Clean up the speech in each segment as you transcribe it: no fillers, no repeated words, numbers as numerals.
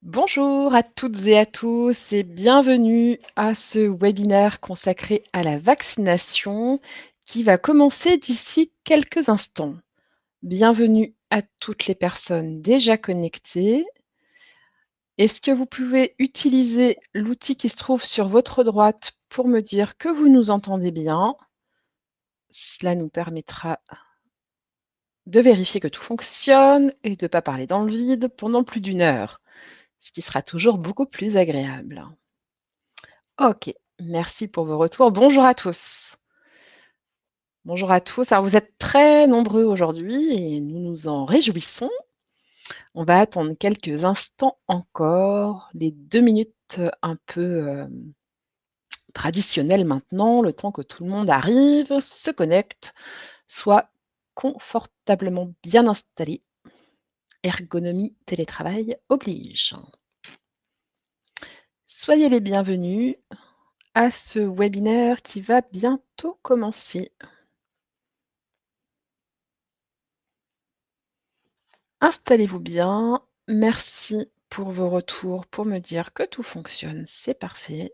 Bonjour à toutes et à tous et bienvenue à ce webinaire consacré à la vaccination qui va commencer d'ici quelques instants. Bienvenue à toutes les personnes déjà connectées. Est-ce que vous pouvez utiliser l'outil qui se trouve sur votre droite pour me dire que vous nous entendez bien? Cela nous permettra de vérifier que tout fonctionne et de ne pas parler dans le vide pendant plus d'une heure, ce qui sera toujours beaucoup plus agréable. OK, merci pour vos retours. Bonjour à tous. Bonjour à tous. Alors vous êtes très nombreux aujourd'hui et nous nous en réjouissons. On va attendre quelques instants encore, les 2 minutes un peu, traditionnelles maintenant, le temps que tout le monde arrive, se connecte, soit confortablement bien installé. Ergonomie télétravail oblige. Soyez les bienvenus à ce webinaire qui va bientôt commencer. Installez-vous bien. Merci pour vos retours, pour me dire que tout fonctionne, c'est parfait.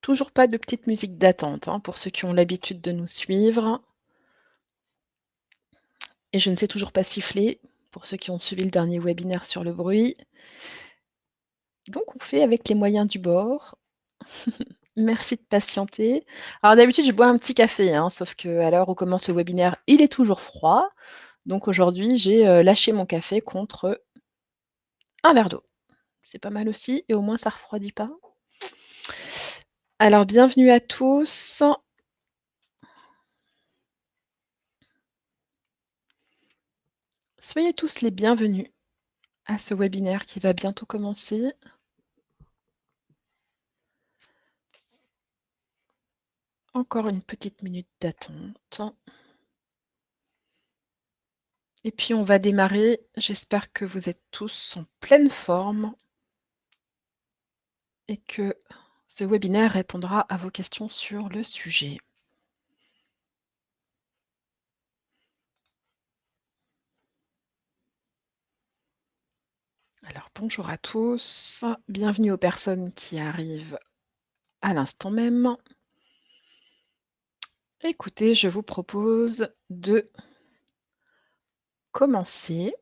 Toujours pas de petite musique d'attente, hein, pour ceux qui ont l'habitude de nous suivre. Et je ne sais toujours pas siffler, pour ceux qui ont suivi le dernier webinaire sur le bruit. Donc on fait avec les moyens du bord. Merci de patienter. Alors d'habitude, je bois un petit café, hein, sauf qu'à l'heure où commence le webinaire, il est toujours froid. Donc aujourd'hui, j'ai lâché mon café contre un verre d'eau. C'est pas mal aussi et au moins ça refroidit pas. Alors bienvenue à tous. Soyez tous les bienvenus à ce webinaire qui va bientôt commencer. Encore une petite minute d'attente. Et puis on va démarrer. J'espère que vous êtes tous en pleine forme et que ce webinaire répondra à vos questions sur le sujet. Alors bonjour à tous, bienvenue aux personnes qui arrivent à l'instant même. Écoutez, je vous propose de commencer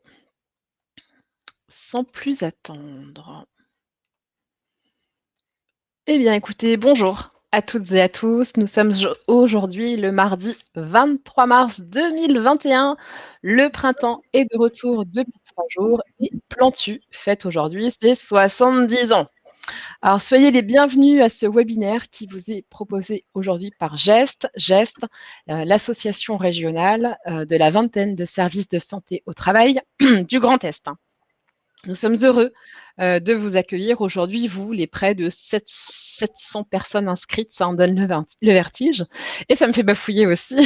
sans plus attendre. Eh bien écoutez, bonjour à toutes et à tous. Nous sommes aujourd'hui le mardi 23 mars 2021. Le printemps est de retour depuis 3 jours et Plantu fête aujourd'hui ses 70 ans. Alors soyez les bienvenus à ce webinaire qui vous est proposé aujourd'hui par GEST. GEST, l'association régionale de la vingtaine de services de santé au travail du Grand Est. Nous sommes heureux de vous accueillir aujourd'hui, vous, les près de 700 personnes inscrites, ça en donne le vertige, et ça me fait bafouiller aussi,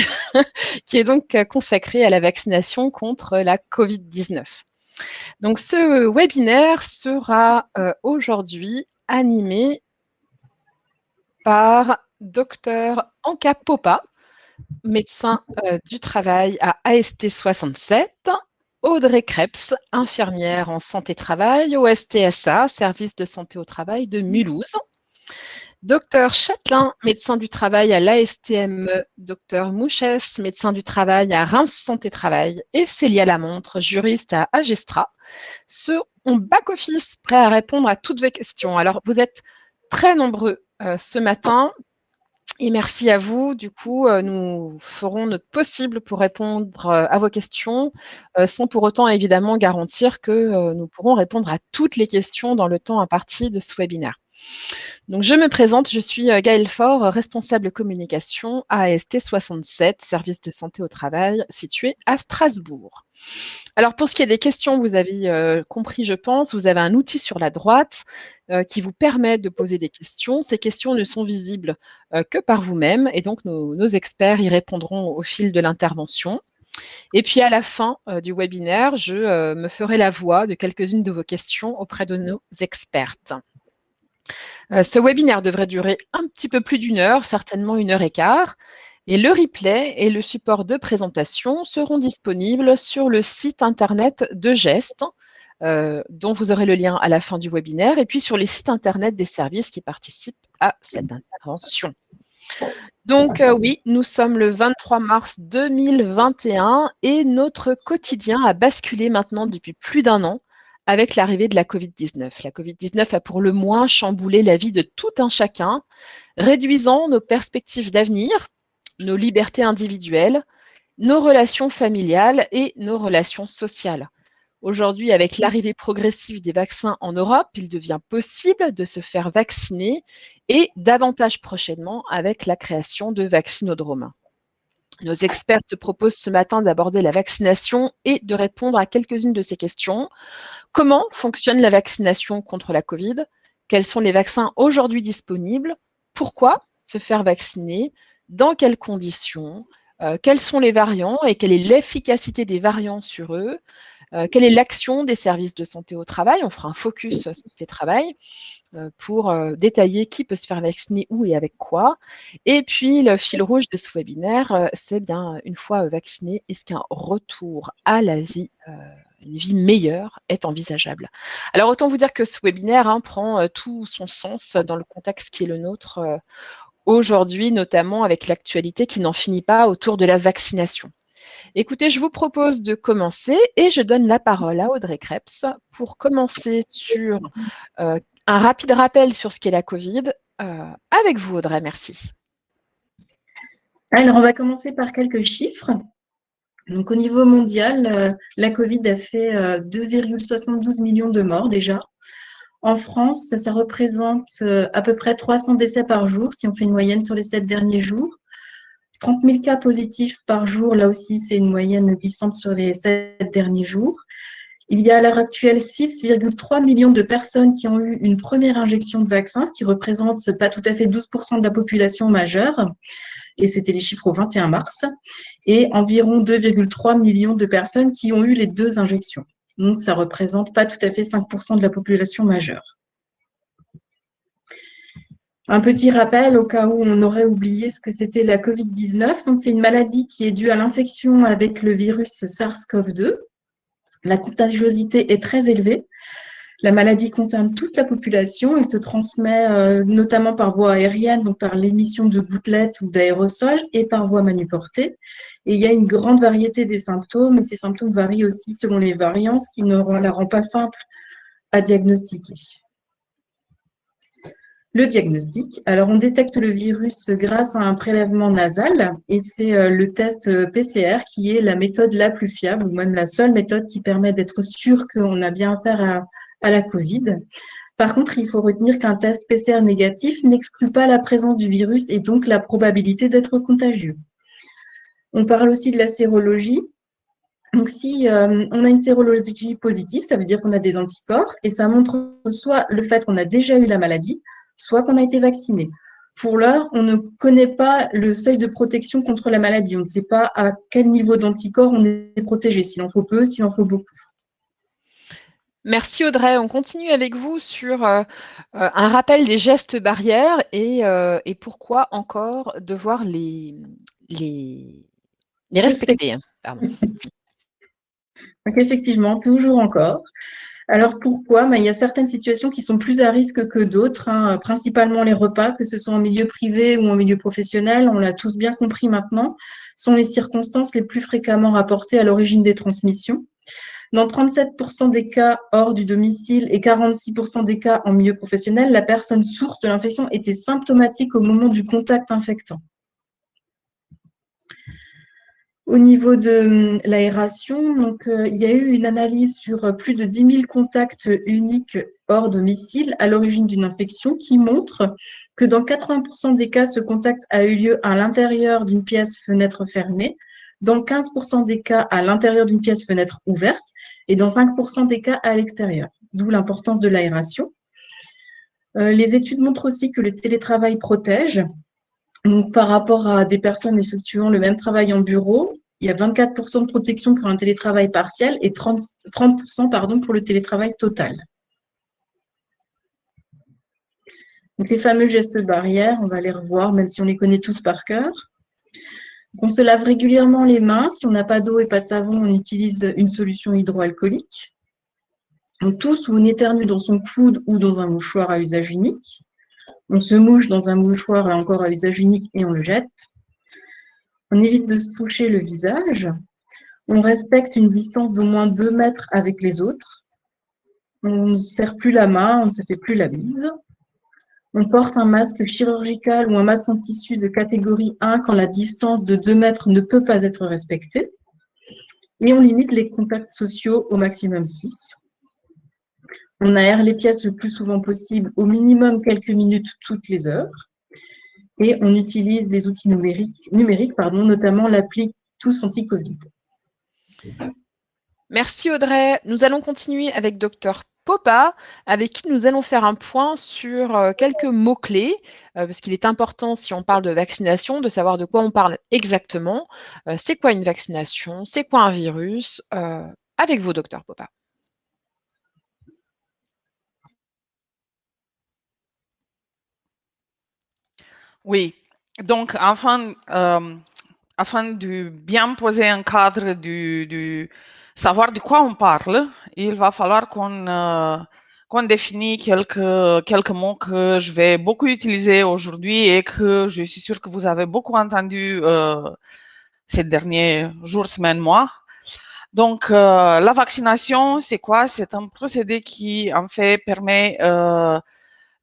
qui est donc consacré à la vaccination contre la Covid-19. Donc ce webinaire sera aujourd'hui animé par Dr Anka Popa, médecin du travail à AST 67, Audrey Krebs, infirmière en santé-travail au STSA, service de santé au travail de Mulhouse. Docteur Châtelain, médecin du travail à l'ASTME, docteur Mouchès, médecin du travail à Reims Santé-Travail, et Célia Lamontre, juriste à Agestra, ceux en back-office prêts à répondre à toutes vos questions. Alors, vous êtes très nombreux ce matin. Et merci à vous. Du coup, nous ferons notre possible pour répondre à vos questions, sans pour autant évidemment garantir que nous pourrons répondre à toutes les questions dans le temps imparti de ce webinaire. Donc, je me présente, je suis Gaëlle Faure, responsable communication à AST 67, service de santé au travail situé à Strasbourg. Alors, pour ce qui est des questions, vous avez compris, je pense, vous avez un outil sur la droite qui vous permet de poser des questions. Ces questions ne sont visibles que par vous-même et donc nos experts y répondront au fil de l'intervention. Et puis à la fin du webinaire, je me ferai la voix de quelques-unes de vos questions auprès de nos expertes. Ce webinaire devrait durer un petit peu plus d'une heure, certainement 1 h 15. Et le replay et le support de présentation seront disponibles sur le site internet de GEST, dont vous aurez le lien à la fin du webinaire, et puis sur les sites internet des services qui participent à cette intervention. Donc oui, nous sommes le 23 mars 2021 et notre quotidien a basculé maintenant depuis plus d'1 an avec l'arrivée de la Covid-19. La Covid-19 a pour le moins chamboulé la vie de tout un chacun, réduisant nos perspectives d'avenir, nos libertés individuelles, nos relations familiales et nos relations sociales. Aujourd'hui, avec l'arrivée progressive des vaccins en Europe, il devient possible de se faire vacciner et davantage prochainement avec la création de vaccinodromes. Nos experts te proposent ce matin d'aborder la vaccination et de répondre à quelques-unes de ces questions. Comment fonctionne la vaccination contre la Covid? Quels sont les vaccins aujourd'hui disponibles? Pourquoi se faire vacciner? Dans quelles conditions? Quels sont les variants et quelle est l'efficacité des variants sur eux? Quelle est l'action des services de santé au travail? On fera un focus santé travail pour détailler qui peut se faire vacciner, où et avec quoi. Et puis, le fil rouge de ce webinaire, c'est bien, une fois vacciné, est-ce qu'un retour à la vie, une vie meilleure est envisageable? Alors, autant vous dire que ce webinaire prend tout son sens dans le contexte qui est le nôtre aujourd'hui, notamment avec l'actualité qui n'en finit pas autour de la vaccination. Écoutez, je vous propose de commencer et je donne la parole à Audrey Krebs pour commencer sur un rapide rappel sur ce qu'est la Covid. Avec vous, Audrey, merci. Alors, on va commencer par quelques chiffres. Donc, au niveau mondial, la Covid a fait 2,72 millions de morts déjà. En France, ça représente à peu près 300 décès par jour, si on fait une moyenne sur les 7 derniers jours. 30 000 cas positifs par jour, là aussi, c'est une moyenne glissante sur les 7 derniers jours. Il y a à l'heure actuelle 6,3 millions de personnes qui ont eu une première injection de vaccin, ce qui représente pas tout à fait 12% de la population majeure. Et c'était les chiffres au 21 mars. Et environ 2,3 millions de personnes qui ont eu les 2 injections. Donc, ça représente pas tout à fait 5% de la population majeure. Un petit rappel au cas où on aurait oublié ce que c'était la Covid-19. Donc, c'est une maladie qui est due à l'infection avec le virus SARS-CoV-2. La contagiosité est très élevée. La maladie concerne toute la population. Elle se transmet notamment par voie aérienne, donc par l'émission de gouttelettes ou d'aérosols, et par voie manuportée. Et il y a une grande variété des symptômes, et ces symptômes varient aussi selon les variants, ce qui ne la rend pas simple à diagnostiquer. Le diagnostic. Alors, on détecte le virus grâce à un prélèvement nasal et c'est le test PCR qui est la méthode la plus fiable ou même la seule méthode qui permet d'être sûr qu'on a bien affaire à la Covid. Par contre, il faut retenir qu'un test PCR négatif n'exclut pas la présence du virus et donc la probabilité d'être contagieux. On parle aussi de la sérologie. Donc, si on a une sérologie positive, ça veut dire qu'on a des anticorps et ça montre soit le fait qu'on a déjà eu la maladie, soit qu'on a été vacciné. Pour l'heure, on ne connaît pas le seuil de protection contre la maladie. On ne sait pas à quel niveau d'anticorps on est protégé, s'il en faut peu, s'il en faut beaucoup. Merci Audrey. On continue avec vous sur un rappel des gestes barrières et pourquoi encore devoir les respecter. Pardon. Donc, effectivement, toujours encore. Alors pourquoi? Il y a certaines situations qui sont plus à risque que d'autres, principalement les repas, que ce soit en milieu privé ou en milieu professionnel, on l'a tous bien compris maintenant, sont les circonstances les plus fréquemment rapportées à l'origine des transmissions. Dans 37% des cas hors du domicile et 46% des cas en milieu professionnel, la personne source de l'infection était symptomatique au moment du contact infectant. Au niveau de l'aération, donc, il y a eu une analyse sur plus de 10 000 contacts uniques hors domicile à l'origine d'une infection qui montre que dans 80% des cas, ce contact a eu lieu à l'intérieur d'une pièce fenêtre fermée, dans 15% des cas à l'intérieur d'une pièce fenêtre ouverte et dans 5% des cas à l'extérieur, d'où l'importance de l'aération. Les études montrent aussi que le télétravail protège. Donc, par rapport à des personnes effectuant le même travail en bureau, il y a 24% de protection pour un télétravail partiel et 30% pour le télétravail total. Donc, les fameux gestes barrières, on va les revoir, même si on les connaît tous par cœur. On se lave régulièrement les mains. Si on n'a pas d'eau et pas de savon, on utilise une solution hydroalcoolique. On tousse ou on éternue dans son coude ou dans un mouchoir à usage unique. On se mouche dans un mouchoir encore à usage unique et on le jette. On évite de se toucher le visage. On respecte une distance d'au moins 2 mètres avec les autres. On ne serre plus la main, on ne se fait plus la bise. On porte un masque chirurgical ou un masque en tissu de catégorie 1 quand la distance de 2 mètres ne peut pas être respectée. Et on limite les contacts sociaux au maximum 6. On aère les pièces le plus souvent possible, au minimum quelques minutes toutes les heures. Et on utilise des outils numériques, notamment l'appli Tous Anti-Covid. Merci Audrey. Nous allons continuer avec Dr Popa, avec qui nous allons faire un point sur quelques mots-clés, parce qu'il est important, si on parle de vaccination, de savoir de quoi on parle exactement. C'est quoi une vaccination? C'est quoi un virus? Avec vous, Dr Popa. Oui, donc afin de bien poser un cadre du savoir de quoi on parle, il va falloir qu'on définisse quelques mots que je vais beaucoup utiliser aujourd'hui et que je suis sûre que vous avez beaucoup entendu ces derniers jours, semaines, mois. Donc, la vaccination, c'est quoi? C'est un procédé qui, en fait, permet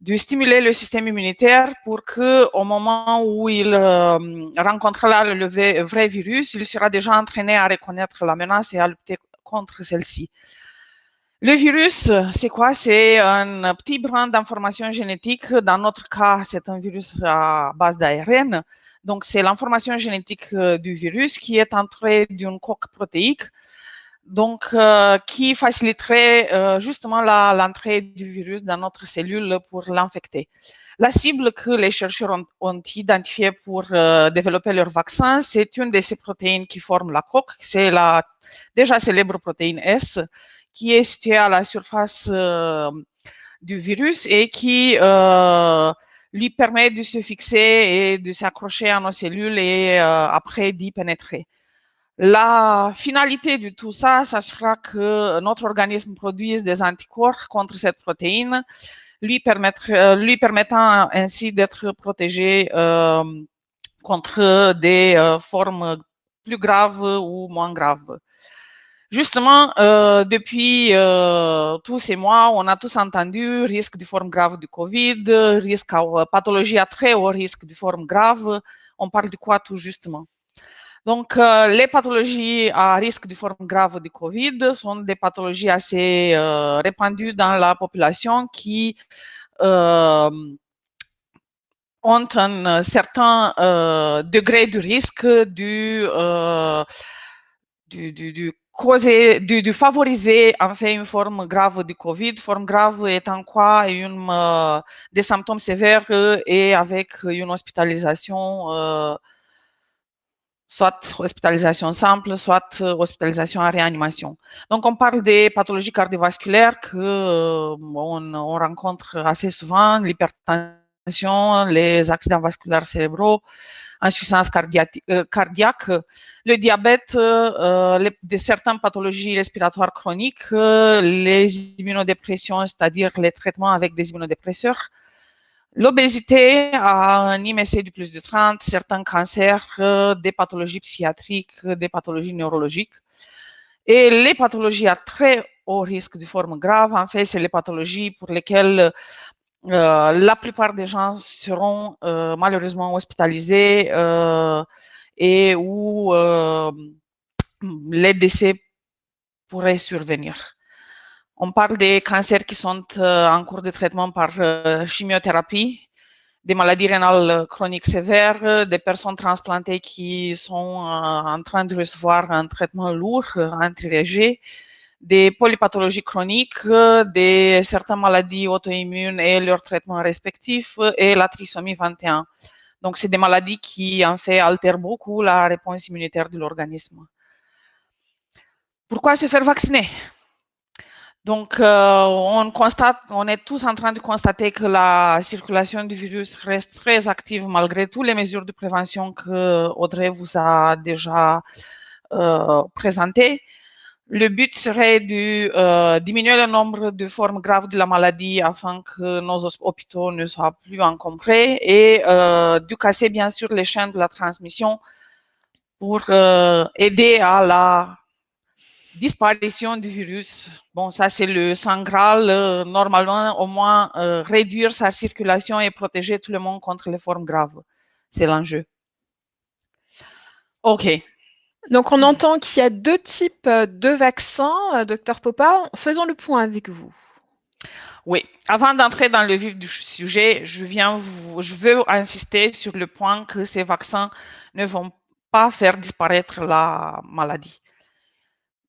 de stimuler le système immunitaire pour que, au moment où il rencontrera le vrai virus, il sera déjà entraîné à reconnaître la menace et à lutter contre celle-ci. Le virus, c'est quoi? C'est un petit brin d'information génétique. Dans notre cas, c'est un virus à base d'ARN. Donc, c'est l'information génétique du virus qui est entourée d'une coque protéique, donc qui faciliterait justement l'entrée du virus dans notre cellule pour l'infecter. La cible que les chercheurs ont identifiée pour développer leur vaccin, c'est une de ces protéines qui forment la coque, c'est la déjà célèbre protéine S, qui est située à la surface du virus et qui lui permet de se fixer et de s'accrocher à nos cellules et après d'y pénétrer. La finalité de tout ça, ça sera que notre organisme produise des anticorps contre cette protéine, lui permettant ainsi d'être protégé contre des formes plus graves ou moins graves. Justement, depuis tous ces mois, on a tous entendu risque de forme grave du Covid, risque à pathologie à très haut risque de forme grave. On parle de quoi tout justement? Donc, les pathologies à risque de forme grave du Covid sont des pathologies assez répandues dans la population qui ont un certain degré de risque de favoriser en fait une forme grave du Covid. Forme grave étant quoi? Des symptômes sévères et avec une hospitalisation soit hospitalisation simple, soit hospitalisation en réanimation. Donc, on parle des pathologies cardiovasculaires qu'on rencontre assez souvent, l'hypertension, les accidents vasculaires cérébraux, insuffisance cardiaque, le diabète, certaines pathologies respiratoires chroniques, les immunodépressions, c'est-à-dire les traitements avec des immunodépresseurs, l'obésité a un IMC de plus de 30, certains cancers, des pathologies psychiatriques, des pathologies neurologiques. Et les pathologies à très haut risque de forme grave, en fait, c'est les pathologies pour lesquelles la plupart des gens seront malheureusement hospitalisés et où les décès pourraient survenir. On parle des cancers qui sont en cours de traitement par chimiothérapie, des maladies rénales chroniques sévères, des personnes transplantées qui sont en train de recevoir un traitement lourd, anti-IgG, des polypathologies chroniques, certaines maladies auto-immunes et leurs traitements respectifs, et la trisomie 21. Donc, c'est des maladies qui, en fait, altèrent beaucoup la réponse immunitaire de l'organisme. Pourquoi se faire vacciner? Donc, on est tous en train de constater que la circulation du virus reste très active malgré toutes les mesures de prévention que Audrey vous a déjà présentées. Le but serait de diminuer le nombre de formes graves de la maladie afin que nos hôpitaux ne soient plus encombrés et de casser bien sûr les chaînes de la transmission pour aider à la disparition du virus. Bon, ça c'est le Saint Graal. Normalement, au moins réduire sa circulation et protéger tout le monde contre les formes graves. C'est l'enjeu. OK. Donc, on entend qu'il y a 2 types de vaccins, Dr Popa. Faisons le point avec vous. Oui, avant d'entrer dans le vif du sujet, je veux insister sur le point que ces vaccins ne vont pas faire disparaître la maladie,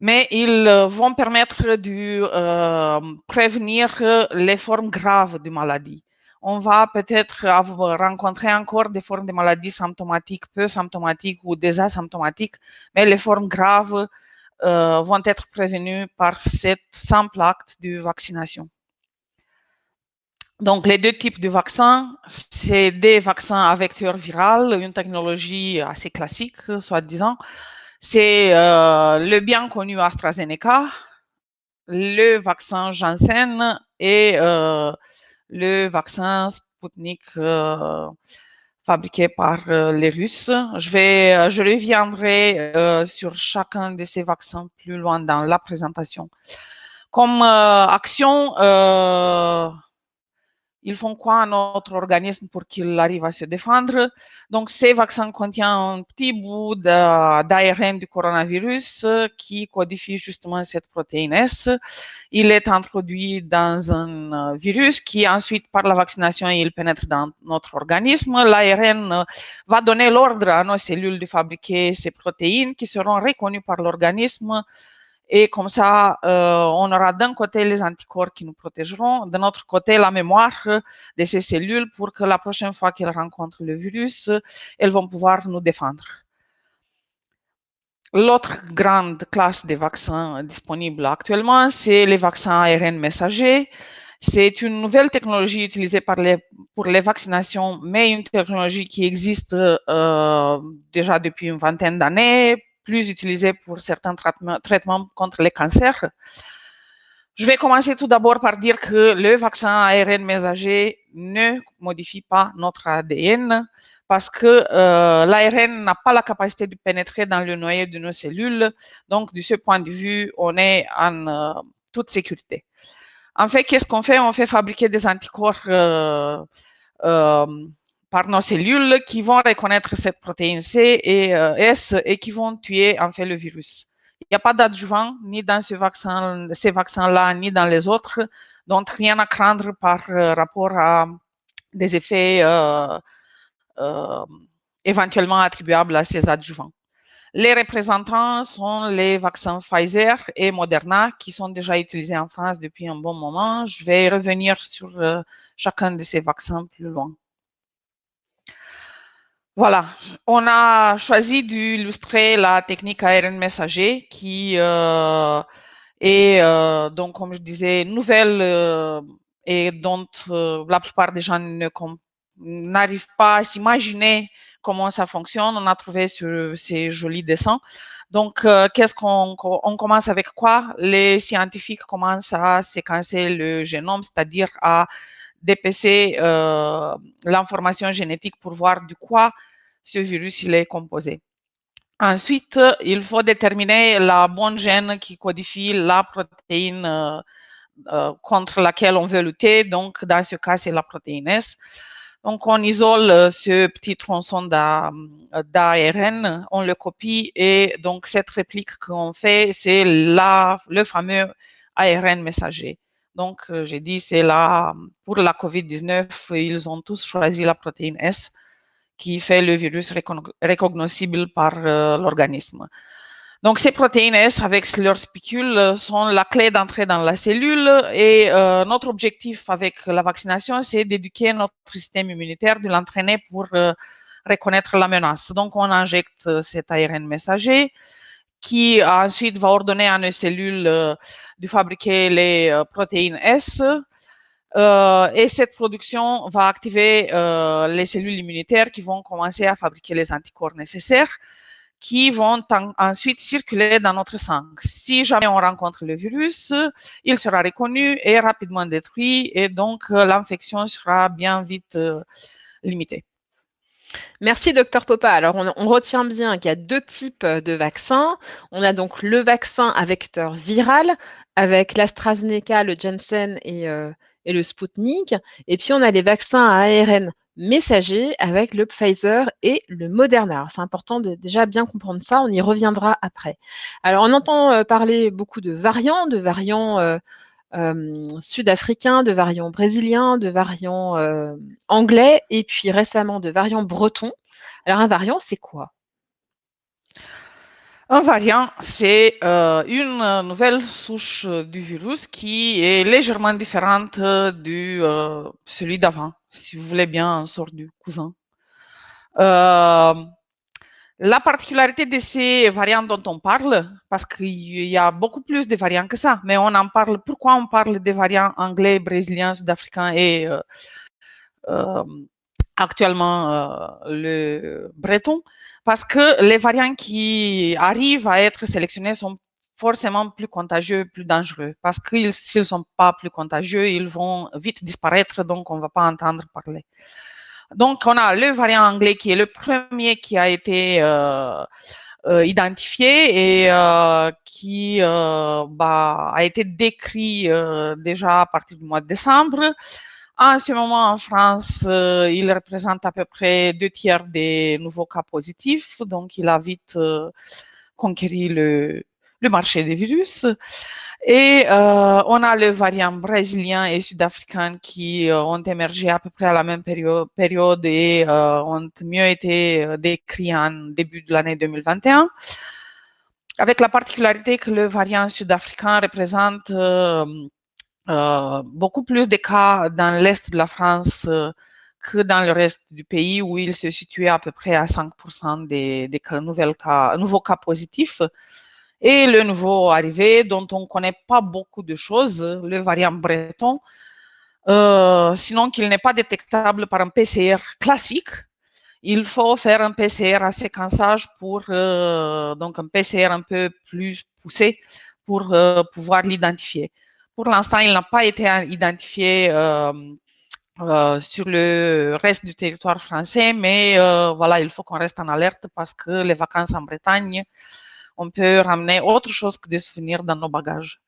mais ils vont permettre de prévenir les formes graves de maladie. On va peut-être rencontrer encore des formes de maladies symptomatiques, peu symptomatiques ou des asymptomatiques, mais les formes graves vont être prévenues par cet simple acte de vaccination. Donc, les 2 types de vaccins, c'est des vaccins à vecteur viral, une technologie assez classique, soi-disant. C'est le bien connu AstraZeneca, le vaccin Janssen et le vaccin Sputnik fabriqué par les Russes. Je reviendrai sur chacun de ces vaccins plus loin dans la présentation. Comme action, ils font quoi à notre organisme pour qu'il arrive à se défendre? Donc, ces vaccins contiennent un petit bout d'ARN du coronavirus qui codifie justement cette protéine S. Il est introduit dans un virus qui ensuite, par la vaccination, il pénètre dans notre organisme. L'ARN va donner l'ordre à nos cellules de fabriquer ces protéines qui seront reconnues par l'organisme. Et comme ça, on aura d'un côté les anticorps qui nous protégeront, de l'autre côté la mémoire de ces cellules pour que la prochaine fois qu'elles rencontrent le virus, elles vont pouvoir nous défendre. L'autre grande classe de vaccins disponibles actuellement, c'est les vaccins ARN messagers. C'est une nouvelle technologie utilisée pour les vaccinations, mais une technologie qui existe déjà depuis une vingtaine d'années, plus utilisée pour certains traitements contre les cancers. Je vais commencer tout d'abord par dire que le vaccin ARN messager ne modifie pas notre ADN parce que l'ARN n'a pas la capacité de pénétrer dans le noyau de nos cellules. Donc, de ce point de vue, on est en toute sécurité. En fait, qu'est-ce qu'on fait? On fait fabriquer des anticorps par nos cellules qui vont reconnaître cette protéine C et S et qui vont tuer en fait le virus. Il n'y a pas d'adjuvant ni dans ces vaccins-là, ni dans les autres, donc rien à craindre par rapport à des effets éventuellement attribuables à ces adjuvants. Les représentants sont les vaccins Pfizer et Moderna qui sont déjà utilisés en France depuis un bon moment. Je vais revenir sur chacun de ces vaccins plus loin. Voilà, on a choisi d'illustrer la technique ARN messager qui est donc, comme je disais, nouvelle et dont la plupart des gens n'arrivent pas à s'imaginer comment ça fonctionne. On a trouvé sur ces jolis dessins. Donc, on commence avec quoi? Les scientifiques commencent à séquencer le génome, c'est-à-dire à d'épaisser l'information génétique pour voir de quoi ce virus il est composé. Ensuite, il faut déterminer la bonne gène qui codifie la protéine contre laquelle on veut lutter. Donc, dans ce cas, c'est la protéine S. Donc, on isole ce petit tronçon d'ARN, on le copie et donc cette réplique qu'on fait, c'est le fameux ARN messager. Donc, j'ai dit, c'est là, pour la COVID-19, ils ont tous choisi la protéine S qui fait le virus recognoscible par l'organisme. Donc, ces protéines S, avec leurs spicules, sont la clé d'entrée dans la cellule et notre objectif avec la vaccination, c'est d'éduquer notre système immunitaire, de l'entraîner pour reconnaître la menace. Donc, on injecte cet ARN messager qui ensuite va ordonner à nos cellules de fabriquer les protéines S. Et cette production va activer les cellules immunitaires qui vont commencer à fabriquer les anticorps nécessaires qui vont ensuite circuler dans notre sang. Si jamais on rencontre le virus, il sera reconnu et rapidement détruit, et donc l'infection sera bien vite limitée. Merci, Dr Popa. Alors, on retient bien qu'il y a 2 types de vaccins. On a donc le vaccin à vecteur viral avec l'AstraZeneca, le Janssen et le Sputnik. Et puis, on a les vaccins à ARN messager avec le Pfizer et le Moderna. C'est important de déjà bien comprendre ça. On y reviendra après. Alors, on entend parler beaucoup de variants sud-africains, de variants brésiliens, de variants anglais et puis récemment de variants bretons. Alors un variant, c'est quoi? Un variant, c'est une nouvelle souche du virus qui est légèrement différente de celui d'avant, si vous voulez bien, une sorte du cousin. La particularité de ces variants dont on parle, parce qu'il y a beaucoup plus de variants que ça, mais on en parle, pourquoi on parle des variants anglais, brésiliens, sud-africains et actuellement le breton, parce que les variants qui arrivent à être sélectionnés sont forcément plus contagieux, plus dangereux, parce que s'ils ne sont pas plus contagieux, ils vont vite disparaître, donc on ne va pas entendre parler. Donc, on a le variant anglais qui est le premier qui a été identifié et qui a été décrit déjà à partir du mois de décembre. En ce moment, en France, il représente à peu près 2/3 des nouveaux cas positifs, donc il a vite conquéri le marché des virus. Et on a le variant brésilien et sud-africain qui ont émergé à peu près à la même période et ont mieux été décrits en début de l'année 2021, avec la particularité que le variant sud-africain représente beaucoup plus de cas dans l'est de la France que dans le reste du pays, où il se situait à peu près à 5% des nouveaux cas positifs. Et le nouveau arrivé, dont on ne connaît pas beaucoup de choses, le variant breton, sinon qu'il n'est pas détectable par un PCR classique. Il faut faire un PCR à séquençage donc un PCR un peu plus poussé pour pouvoir l'identifier. Pour l'instant, il n'a pas été identifié sur le reste du territoire français, mais voilà, il faut qu'on reste en alerte parce que les vacances en Bretagne, on peut ramener autre chose que des souvenirs dans nos bagages.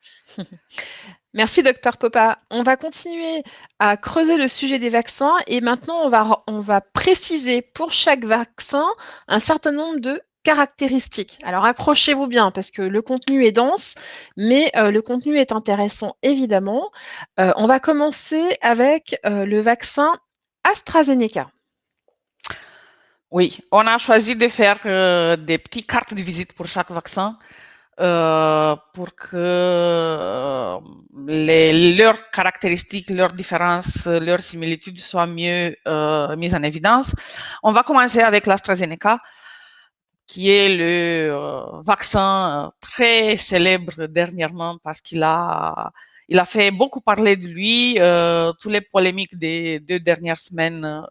Merci, Dr Popa. On va continuer à creuser le sujet des vaccins et maintenant, on va préciser pour chaque vaccin un certain nombre de caractéristiques. Alors, accrochez-vous bien parce que le contenu est dense, mais le contenu est intéressant, évidemment. On va commencer avec le vaccin AstraZeneca. Oui, on a choisi de faire des petites cartes de visite pour chaque vaccin pour que leurs caractéristiques, leurs différences, leurs similitudes soient mieux mises en évidence. On va commencer avec l'AstraZeneca, qui est le vaccin très célèbre dernièrement parce qu'il a fait beaucoup parler de lui. Toutes les polémiques des 2 dernières semaines,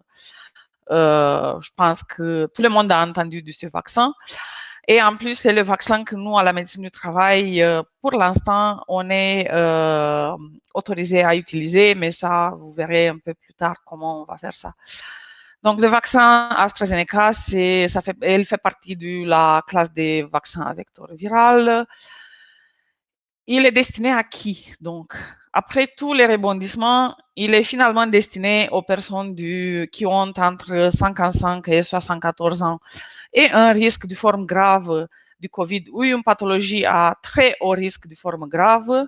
je pense que tout le monde a entendu de ce vaccin. Et en plus, c'est le vaccin que nous, à la médecine du travail, pour l'instant, on est autorisé à utiliser, mais ça, vous verrez un peu plus tard comment on va faire ça. Donc, le vaccin AstraZeneca, elle fait partie de la classe des vaccins à vecteur viral. Il est destiné à qui? Donc, après tous les rebondissements, il est finalement destiné aux personnes qui ont entre 55 et 74 ans et un risque de forme grave du COVID ou une pathologie à très haut risque de forme grave.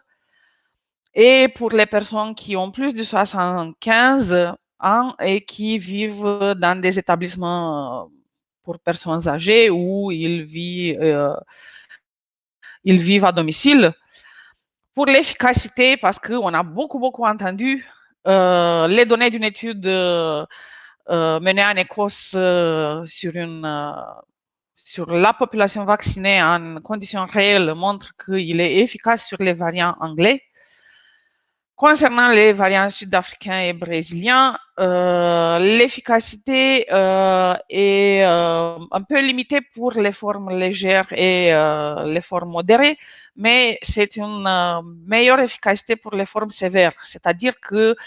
Et pour les personnes qui ont plus de 75 ans et qui vivent dans des établissements pour personnes âgées ou ils vivent à domicile. Pour l'efficacité, parce qu'on a beaucoup entendu les données d'une étude menée en Écosse sur la population vaccinée en conditions réelles montrent qu'il est efficace sur les variants anglais. Concernant les variants sud-africains et brésiliens, l'efficacité est un peu limitée pour les formes légères et les formes modérées, mais c'est une meilleure efficacité pour les formes sévères, c'est-à-dire que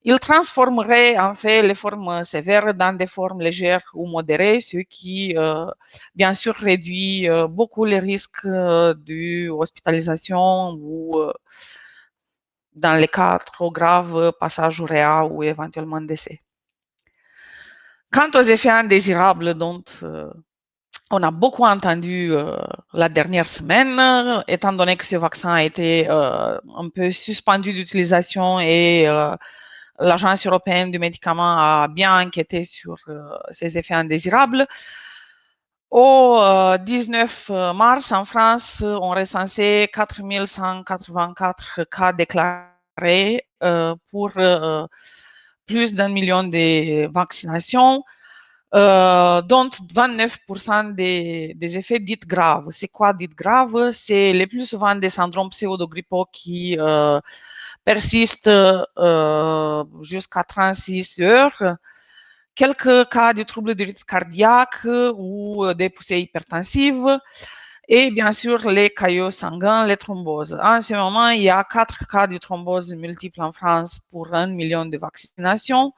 il transformerait en fait les formes sévères dans des formes légères ou modérées, ce qui, bien sûr, réduit beaucoup les risques d'hospitalisation ou, dans les cas trop graves, passage au réa ou éventuellement décès. Quant aux effets indésirables dont on a beaucoup entendu la dernière semaine, étant donné que ce vaccin a été un peu suspendu d'utilisation et l'Agence européenne du médicament a bien enquêté sur ces effets indésirables. Au 19 mars, en France, on recensait 4 184 cas déclarés pour plus d'1 million de vaccinations, dont 29% des effets dits graves. C'est quoi dits graves? C'est le plus souvent des syndromes pseudo-grippaux qui persistent jusqu'à 36 heures. Quelques cas de troubles de rythme cardiaque ou des poussées hypertensives et bien sûr les caillots sanguins, les thromboses. En ce moment, il y a 4 cas de thrombose multiple en France pour 1 million de vaccinations.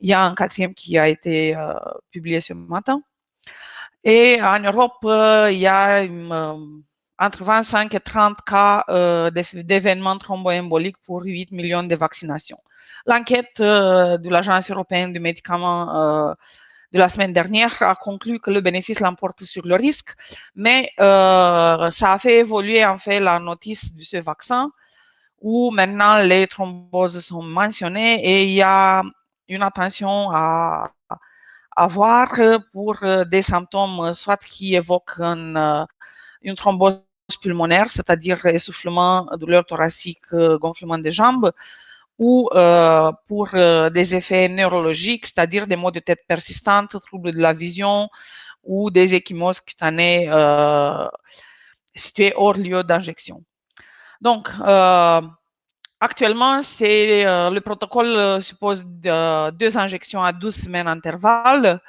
Il y a un 4e qui a été publié ce matin. Et en Europe, il y a entre 25 et 30 cas d'événements thromboemboliques pour 8 millions de vaccinations. L'enquête de l'Agence européenne du médicament de la semaine dernière a conclu que le bénéfice l'emporte sur le risque, mais ça a fait évoluer en fait la notice de ce vaccin où maintenant les thromboses sont mentionnées et il y a une attention à avoir pour des symptômes soit qui évoquent une thrombose pulmonaire, c'est-à-dire essoufflement, douleur thoracique, gonflement des jambes, ou pour des effets neurologiques, c'est-à-dire des maux de tête persistantes, troubles de la vision ou des ecchymoses cutanées situées hors lieu d'injection. Donc, actuellement, le protocole suppose 2 injections à 12 semaines d'intervalle.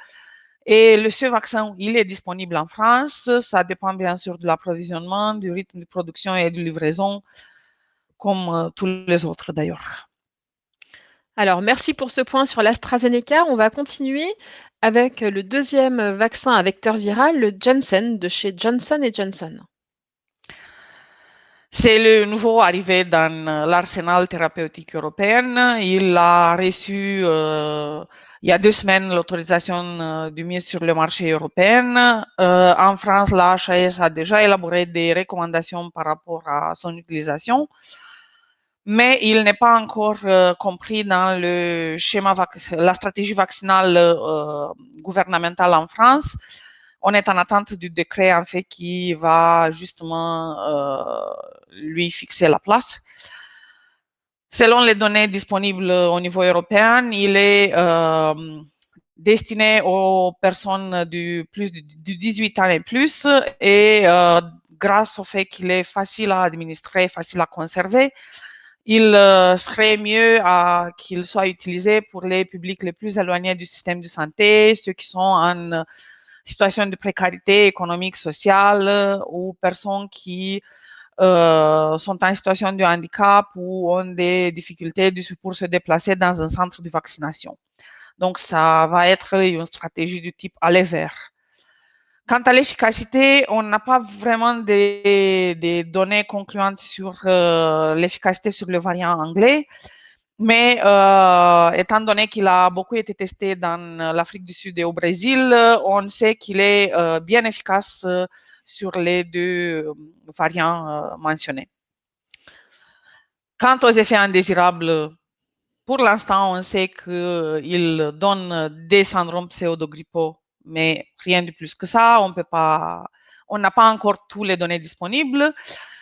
Et ce vaccin, il est disponible en France. Ça dépend bien sûr de l'approvisionnement, du rythme de production et de livraison, comme tous les autres d'ailleurs. Alors, merci pour ce point sur l'AstraZeneca. On va continuer avec le 2e vaccin à vecteur viral, le Janssen, de chez Johnson & Johnson. C'est le nouveau arrivé dans l'arsenal thérapeutique européen. Il a reçu il y a 2 semaines l'autorisation de mise sur le marché européen. En France, la HAS a déjà élaboré des recommandations par rapport à son utilisation, mais il n'est pas encore compris dans le schéma la stratégie vaccinale gouvernementale en France. On est en attente du décret en fait qui va justement lui fixer la place. Selon les données disponibles au niveau européen, il est destiné aux personnes de 18 ans et plus et grâce au fait qu'il est facile à administrer, facile à conserver, il serait mieux qu'il soit utilisé pour les publics les plus éloignés du système de santé, ceux qui sont en situation de précarité économique, sociale ou personnes qui sont en situation de handicap ou ont des difficultés pour se déplacer dans un centre de vaccination. Donc, ça va être une stratégie du type aller vers. Quant à l'efficacité, on n'a pas vraiment des données concluantes sur l'efficacité sur le variant anglais, mais étant donné qu'il a beaucoup été testé dans l'Afrique du Sud et au Brésil, on sait qu'il est bien efficace sur les 2 variants mentionnés. Quant aux effets indésirables, pour l'instant, on sait qu'il donne des syndromes pseudo-grippaux, mais rien de plus que ça. On n'a pas encore toutes les données disponibles.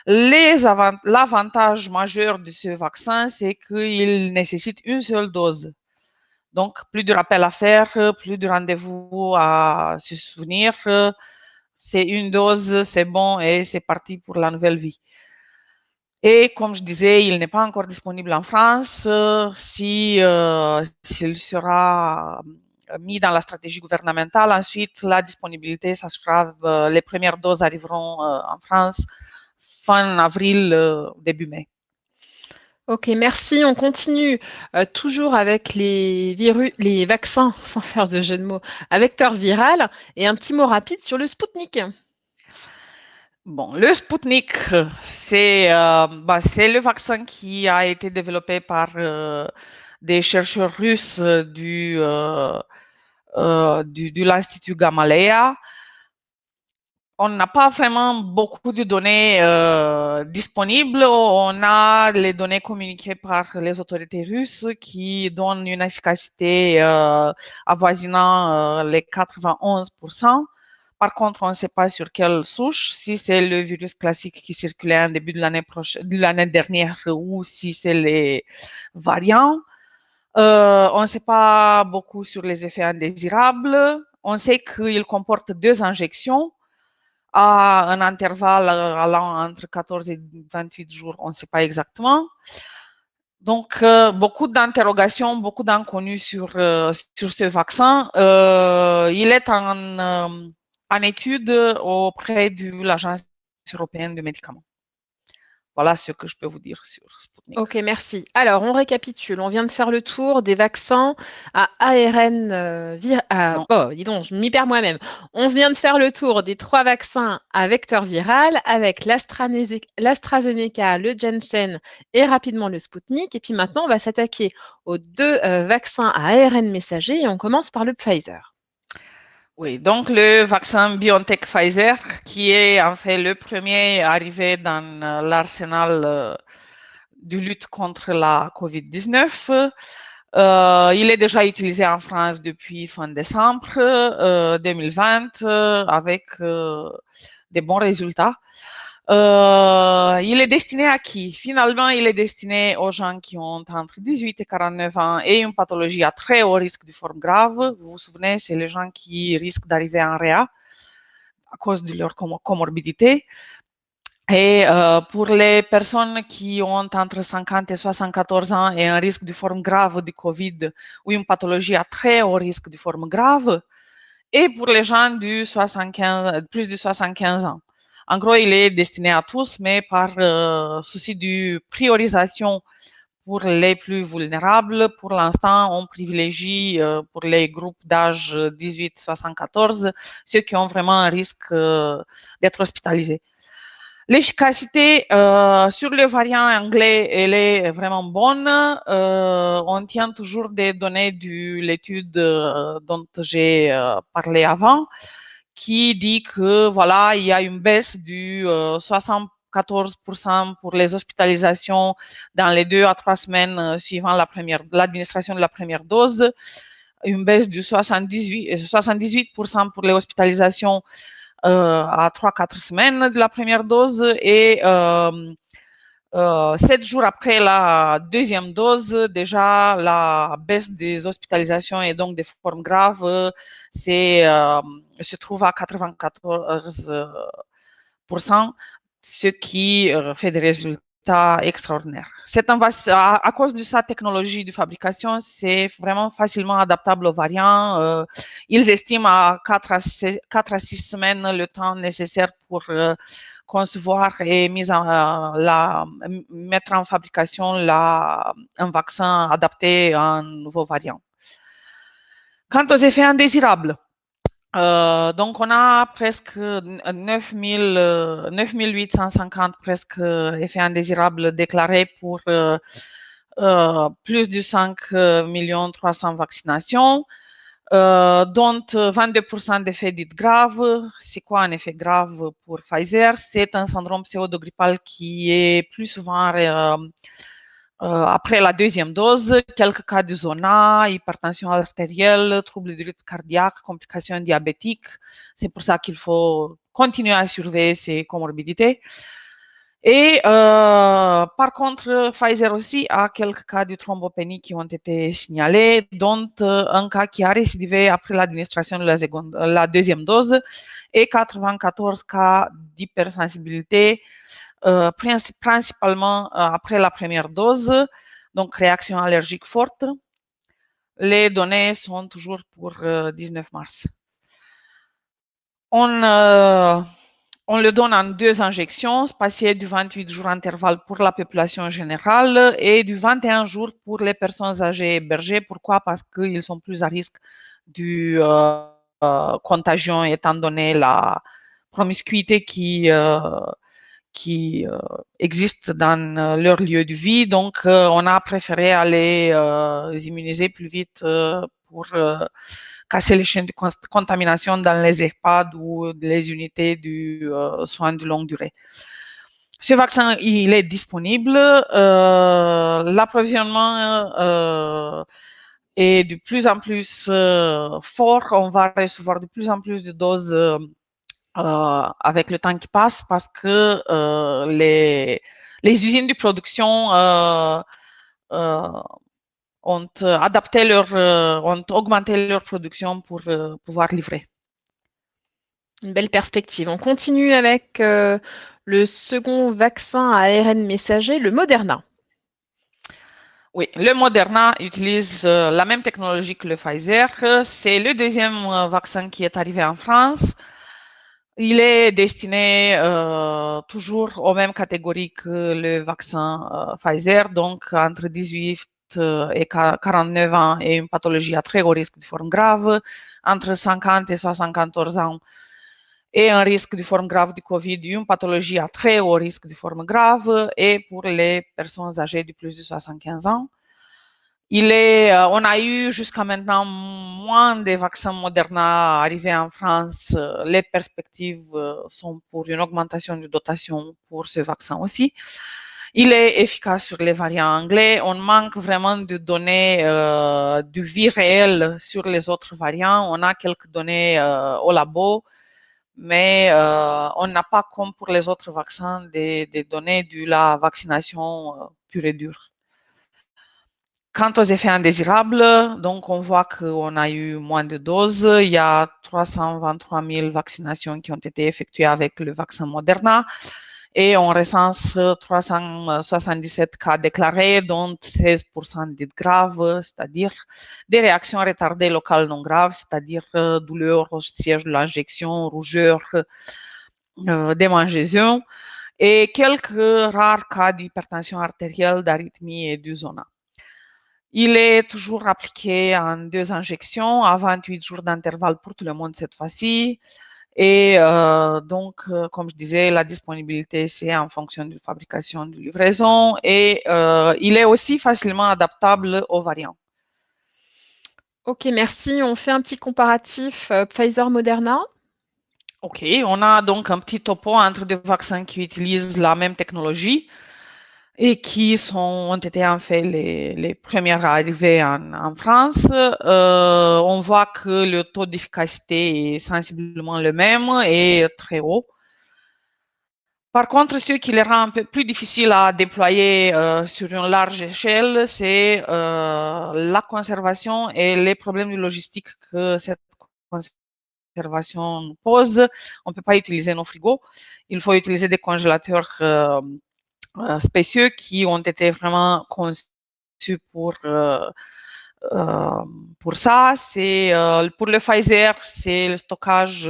L'avantage majeur de ce vaccin, c'est qu'il nécessite une seule dose. Donc, plus de rappels à faire, plus de rendez-vous à se souvenir. C'est une dose, c'est bon et c'est parti pour la nouvelle vie. Et comme je disais, il n'est pas encore disponible en France. S'il sera mis dans la stratégie gouvernementale, ensuite la disponibilité, ça sera, les premières doses arriveront en France fin avril, début mai. Ok, merci. On continue toujours avec les vaccins, sans faire de jeu de mots, à vecteur viral. Et un petit mot rapide sur le Spoutnik. Bon, le Spoutnik, c'est le vaccin qui a été développé par des chercheurs russes de l'Institut Gamaleya. On n'a pas vraiment beaucoup de données disponibles. On a les données communiquées par les autorités russes qui donnent une efficacité avoisinant les 91%. Par contre, on ne sait pas sur quelle souche, si c'est le virus classique qui circulait en début de l'année dernière ou si c'est les variants. On ne sait pas beaucoup sur les effets indésirables. On sait qu'il comporte 2 injections à un intervalle allant entre 14 et 28 jours, on ne sait pas exactement. Donc, beaucoup d'interrogations, beaucoup d'inconnus sur ce vaccin. Il est en étude auprès de l'Agence européenne des médicaments. Voilà ce que je peux vous dire sur Sputnik. Ok, merci. Alors, on récapitule. On vient de faire le tour des vaccins à ARN dis donc, je m'y perds moi-même. On vient de faire le tour des 3 vaccins à vecteur viral avec l'AstraZeneca, le Janssen et rapidement le Sputnik. Et puis maintenant, on va s'attaquer aux 2 vaccins à ARN messager et on commence par le Pfizer. Oui, donc le vaccin BioNTech Pfizer, qui est en fait le premier arrivé dans l'arsenal de lutte contre la COVID-19. Il est déjà utilisé en France depuis fin décembre 2020 avec des bons résultats. Il est destiné à qui? Finalement, il est destiné aux gens qui ont entre 18 et 49 ans et une pathologie à très haut risque de forme grave. Vous vous souvenez, c'est les gens qui risquent d'arriver en réa à cause de leur comorbidité. Et pour les personnes qui ont entre 50 et 74 ans et un risque de forme grave de COVID ou une pathologie à très haut risque de forme grave, et pour les gens de plus de 75 ans. En gros, il est destiné à tous, mais par souci de priorisation pour les plus vulnérables, pour l'instant, on privilégie pour les groupes d'âge 18-74 ceux qui ont vraiment un risque d'être hospitalisés. L'efficacité sur le variant anglais, elle est vraiment bonne. On tient toujours des données de l'étude dont j'ai parlé avant, qui dit que voilà, il y a une baisse du 74% pour les hospitalisations dans les 2 à 3 semaines suivant l'administration de la première dose, une baisse du 78% pour les hospitalisations à 3-4 semaines de la première dose et 7 jours après la deuxième dose, déjà la baisse des hospitalisations et donc des formes graves se trouve à 94%, ce qui fait des résultats extraordinaires. À cause de sa technologie de fabrication, c'est vraiment facilement adaptable aux variants. Ils estiment à 4 à 6 semaines le temps nécessaire pour concevoir et mettre en fabrication un vaccin adapté à un nouveau variant. Quant aux effets indésirables, donc on a presque 9850 presque effets indésirables déclarés pour plus de 5 300 000 vaccinations, dont 22% d'effets dits graves. C'est quoi un effet grave pour Pfizer? C'est un syndrome pseudo-grippal qui est plus souvent après la deuxième dose, quelques cas de zona, hypertension artérielle, troubles du rythme cardiaque, complications diabétiques. C'est pour ça qu'il faut continuer à surveiller ces comorbidités. Et par contre, Pfizer aussi a quelques cas de thrombopénie qui ont été signalés, dont un cas qui a récidivé après l'administration de la deuxième dose et 94 cas d'hypersensibilité principalement après la première dose, donc réaction allergique forte. Les données sont toujours pour 19 mars. On le donne en 2 injections, spacées du 28 jours intervalle pour la population générale et du 21 jours pour les personnes âgées hébergées. Pourquoi? Parce qu'ils sont plus à risque de contagion, étant donné la promiscuité qui existent dans leur lieu de vie. Donc, on a préféré aller immuniser plus vite pour casser les chaînes de contamination dans les EHPAD ou les unités du soin de longue durée. Ce vaccin, il est disponible. L'approvisionnement est de plus en plus fort. On va recevoir de plus en plus de doses avec le temps qui passe parce que les usines de production ont augmenté leur production pour pouvoir livrer. Une belle perspective. On continue avec le second vaccin à ARN messager, le Moderna. Oui, le Moderna utilise la même technologie que le Pfizer. C'est le deuxième vaccin qui est arrivé en France. Il est destiné toujours aux mêmes catégories que le vaccin Pfizer, donc entre 18 et 49 ans et une pathologie à très haut risque de forme grave, entre 50 et 74 ans et un risque de forme grave du Covid, une pathologie à très haut risque de forme grave, et pour les personnes âgées de plus de 75 ans. On a eu jusqu'à maintenant moins de vaccins Moderna arrivés en France. Les perspectives sont pour une augmentation de dotation pour ce vaccin aussi. Il est efficace sur les variants anglais. On manque vraiment de données de vie réelle sur les autres variants. On a quelques données au labo, mais on n'a pas, comme pour les autres vaccins, des données de la vaccination pure et dure. Quant aux effets indésirables, donc on voit qu'on a eu moins de doses. Il y a 323 000 vaccinations qui ont été effectuées avec le vaccin Moderna et on recense 377 cas déclarés, dont 16% dits graves, c'est-à-dire des réactions retardées locales non graves, c'est-à-dire douleur au siège de l'injection, rougeur, démangeaisons, et quelques rares cas d'hypertension artérielle, d'arythmie et du zona. Il est toujours appliqué en 2 injections à 28 jours d'intervalle pour tout le monde cette fois-ci. Et donc, comme je disais, la disponibilité, c'est en fonction de fabrication, de livraison. Et il est aussi facilement adaptable aux variants. Ok, merci. On fait un petit comparatif Pfizer-Moderna. Ok, on a donc un petit topo entre deux vaccins qui utilisent la même technologie et qui ont été en fait les premières à arriver en France. On voit que le taux d'efficacité est sensiblement le même et très haut. Par contre, ce qui les rend un peu plus difficile à déployer sur une large échelle, c'est la conservation et les problèmes de logistique que cette conservation pose. On ne peut pas utiliser nos frigos. Il faut utiliser des congélateurs spéciaux qui ont été vraiment conçus pour ça. C'est pour le Pfizer, c'est le stockage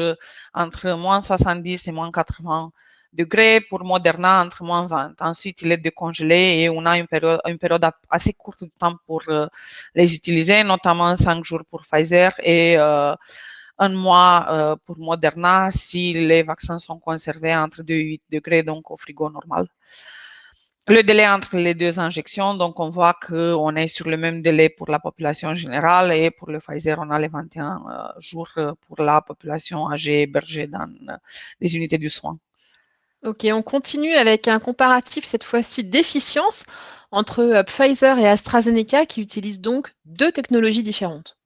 entre moins 70 et moins 80 degrés. Pour Moderna, entre moins 20. Ensuite, il est décongelé et on a une période assez courte de temps pour les utiliser, notamment 5 jours pour Pfizer et 1 mois pour Moderna si les vaccins sont conservés entre 2 et 8 degrés, donc au frigo normal. Le délai entre les 2 injections, donc on voit qu'on est sur le même délai pour la population générale et pour le Pfizer, on a les 21 jours pour la population âgée hébergée dans les unités du soin. Ok, on continue avec un comparatif, cette fois-ci d'efficience, entre Pfizer et AstraZeneca qui utilisent donc 2 technologies différentes.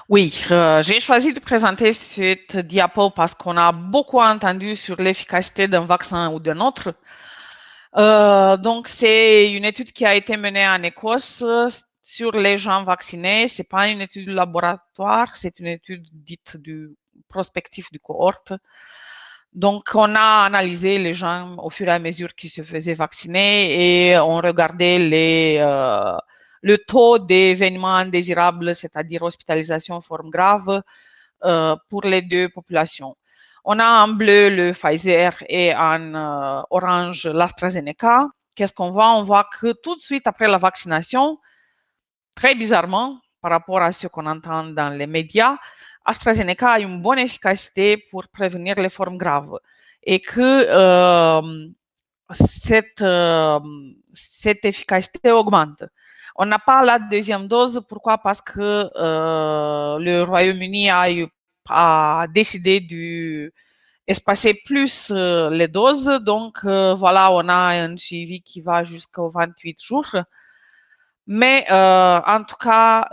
Oui, j'ai choisi de présenter cette diapo parce qu'on a beaucoup entendu sur l'efficacité d'un vaccin ou d'un autre. Donc, c'est une étude qui a été menée en Écosse sur les gens vaccinés. C'est pas une étude de laboratoire, c'est une étude dite du prospectif du cohorte. Donc, on a analysé les gens au fur et à mesure qu'ils se faisaient vacciner et on regardait le taux d'événements indésirables, c'est-à-dire hospitalisation forme grave, pour les deux populations. On a en bleu le Pfizer et en orange l'AstraZeneca. Qu'est-ce qu'on voit? On voit que tout de suite après la vaccination, très bizarrement, par rapport à ce qu'on entend dans les médias, AstraZeneca a une bonne efficacité pour prévenir les formes graves et que cette efficacité augmente. On n'a pas la deuxième dose. Pourquoi? Parce que le Royaume-Uni a décidé d'espacer plus les doses. Donc, voilà, on a un suivi qui va jusqu'aux 28 jours. Mais en tout cas,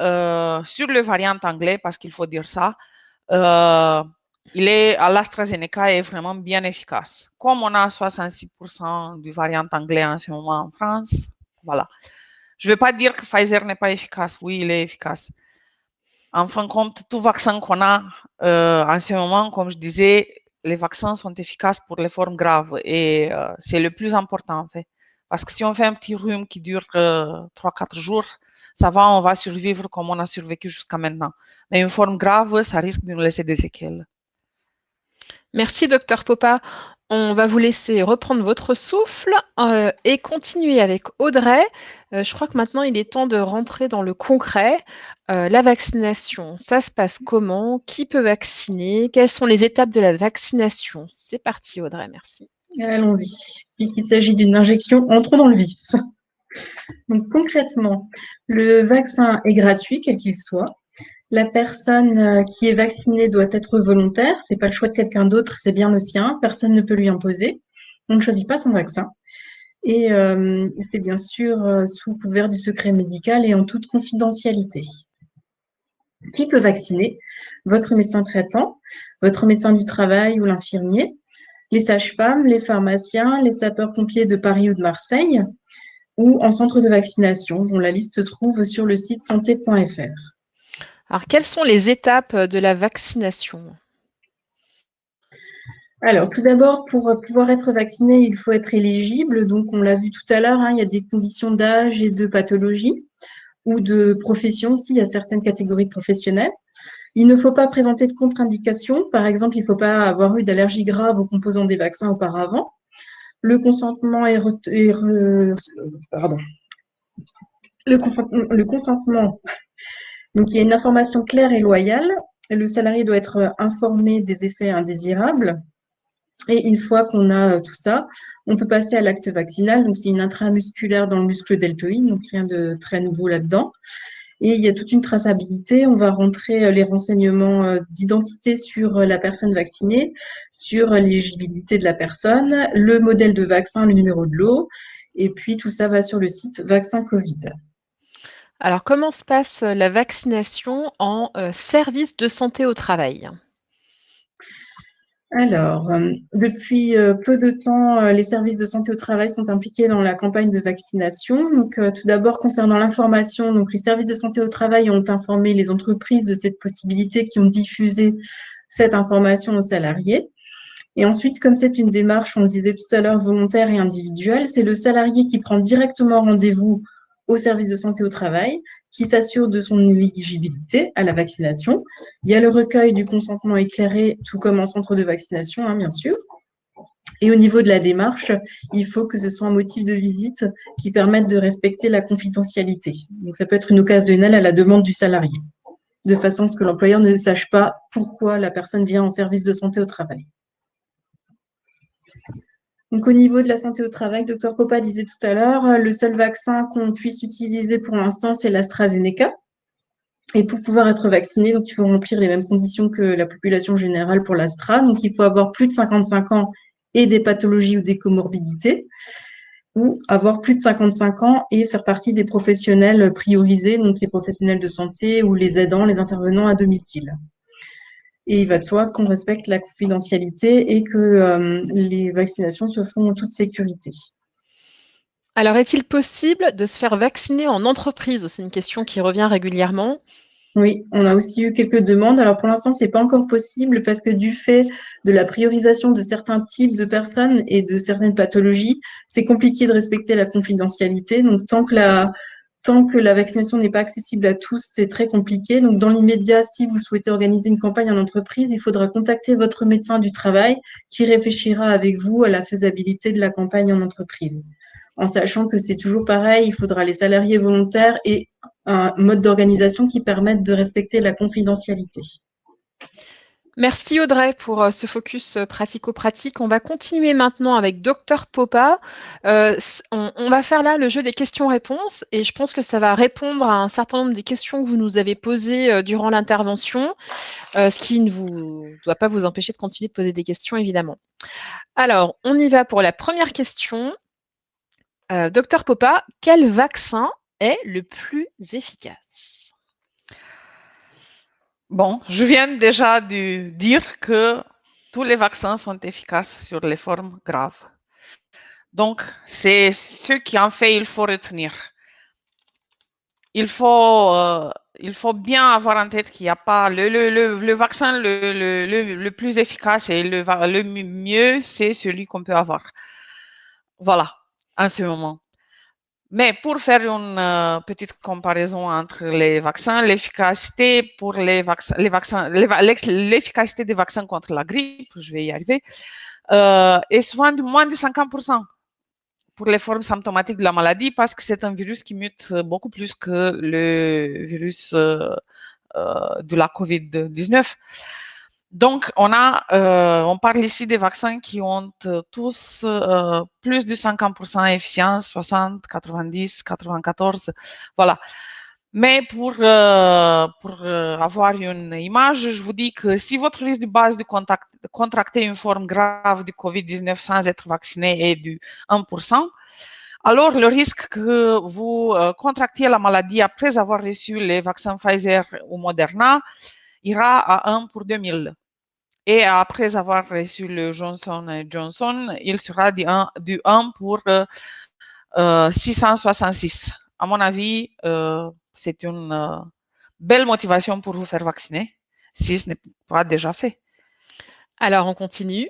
sur le variant anglais, parce qu'il faut dire ça, l'AstraZeneca est vraiment bien efficace. Comme on a 66% du variant anglais en ce moment en France, voilà. Je ne vais pas dire que Pfizer n'est pas efficace. Oui, il est efficace. En fin de compte, tout vaccin qu'on a en ce moment, comme je disais, les vaccins sont efficaces pour les formes graves et c'est le plus important en fait. Parce que si on fait un petit rhume qui dure 3-4 jours, ça va, on va survivre comme on a survécu jusqu'à maintenant. Mais une forme grave, ça risque de nous laisser des séquelles. Merci, Dr Popa. On va vous laisser reprendre votre souffle et continuer avec Audrey. Je crois que maintenant, il est temps de rentrer dans le concret. La vaccination, ça se passe comment? Qui peut vacciner? Quelles sont les étapes de la vaccination? C'est parti, Audrey, merci. Allons-y. Puisqu'il s'agit d'une injection, entrons dans le vif. Donc concrètement, le vaccin est gratuit, quel qu'il soit. La personne qui est vaccinée doit être volontaire. C'est pas le choix de quelqu'un d'autre, c'est bien le sien. Personne ne peut lui imposer. On ne choisit pas son vaccin. Et c'est bien sûr sous couvert du secret médical et en toute confidentialité. Qui peut vacciner? Votre médecin traitant, votre médecin du travail ou l'infirmier, les sages-femmes, les pharmaciens, les sapeurs-pompiers de Paris ou de Marseille, ou en centre de vaccination, dont la liste se trouve sur le site santé.fr. Alors, quelles sont les étapes de la vaccination? Alors, tout d'abord, pour pouvoir être vacciné, il faut être éligible. Donc, on l'a vu tout à l'heure, il y a des conditions d'âge et de pathologie ou de profession aussi. Il y a certaines catégories de professionnels. Il ne faut pas présenter de contre-indications. Par exemple, il ne faut pas avoir eu d'allergie grave aux composants des vaccins auparavant. Le consentement Le consentement, donc il y a une information claire et loyale. Le salarié doit être informé des effets indésirables. Et une fois qu'on a tout ça, on peut passer à l'acte vaccinal. Donc c'est une intramusculaire dans le muscle deltoïde, donc rien de très nouveau là-dedans. Et il y a toute une traçabilité. On va rentrer les renseignements d'identité sur la personne vaccinée, sur l'éligibilité de la personne, le modèle de vaccin, le numéro de lot. Et puis tout ça va sur le site Vaccin Covid. Alors, comment se passe la vaccination en service de santé au travail? Alors, depuis peu de temps, les services de santé au travail sont impliqués dans la campagne de vaccination. Donc, tout d'abord, concernant l'information, donc les services de santé au travail ont informé les entreprises de cette possibilité, qui ont diffusé cette information aux salariés. Et ensuite, comme c'est une démarche, on le disait tout à l'heure, volontaire et individuelle, c'est le salarié qui prend directement rendez-vous au service de santé au travail, qui s'assure de son éligibilité à la vaccination. Il y a le recueil du consentement éclairé, tout comme en centre de vaccination, bien sûr. Et au niveau de la démarche, il faut que ce soit un motif de visite qui permette de respecter la confidentialité. Donc, ça peut être une occasionnelle à la demande du salarié, de façon à ce que l'employeur ne sache pas pourquoi la personne vient en service de santé au travail. Donc, au niveau de la santé au travail, Dr Popa disait tout à l'heure, le seul vaccin qu'on puisse utiliser pour l'instant, c'est l'AstraZeneca. Et pour pouvoir être vacciné, donc il faut remplir les mêmes conditions que la population générale pour l'Astra. Donc, il faut avoir plus de 55 ans et des pathologies ou des comorbidités, ou avoir plus de 55 ans et faire partie des professionnels priorisés, donc les professionnels de santé ou les aidants, les intervenants à domicile. Et il va de soi qu'on respecte la confidentialité et que les vaccinations se font en toute sécurité. Alors, est-il possible de se faire vacciner en entreprise? C'est une question qui revient régulièrement. Oui, on a aussi eu quelques demandes. Alors pour l'instant, c'est pas encore possible parce que du fait de la priorisation de certains types de personnes et de certaines pathologies, c'est compliqué de respecter la confidentialité. Donc tant que la vaccination n'est pas accessible à tous, c'est très compliqué. Donc dans l'immédiat, si vous souhaitez organiser une campagne en entreprise, il faudra contacter votre médecin du travail qui réfléchira avec vous à la faisabilité de la campagne en entreprise. En sachant que c'est toujours pareil, il faudra les salariés volontaires et un mode d'organisation qui permette de respecter la confidentialité. Merci Audrey pour ce focus pratico-pratique. On va continuer maintenant avec Dr Popa. On va faire là le jeu des questions-réponses et je pense que ça va répondre à un certain nombre des questions que vous nous avez posées durant l'intervention, ce qui ne doit pas vous empêcher de continuer de poser des questions, évidemment. Alors, on y va pour la première question. Dr Popa, quel vaccin est le plus efficace? Bon, je viens déjà de dire que tous les vaccins sont efficaces sur les formes graves. Donc, c'est ce qui en fait il faut retenir. Il faut bien avoir en tête qu'il n'y a pas le vaccin le plus efficace et le mieux, c'est celui qu'on peut avoir. Voilà, en ce moment. Mais pour faire une petite comparaison entre les vaccins, l'efficacité l'efficacité des vaccins contre la grippe, je vais y arriver, est souvent de moins de 50% pour les formes symptomatiques de la maladie parce que c'est un virus qui mute beaucoup plus que le virus de la COVID-19. Donc, on parle ici des vaccins qui ont tous plus de 50% efficience, 60, 90, 94, voilà. Mais pour avoir une image, je vous dis que si votre risque de base de contracter une forme grave de COVID-19 sans être vacciné est du 1%, alors le risque que vous contractiez la maladie après avoir reçu les vaccins Pfizer ou Moderna ira à 1 pour 2000. Et après avoir reçu le Johnson Johnson, il sera du 1 pour 666. À mon avis, c'est une belle motivation pour vous faire vacciner, si ce n'est pas déjà fait. Alors, on continue.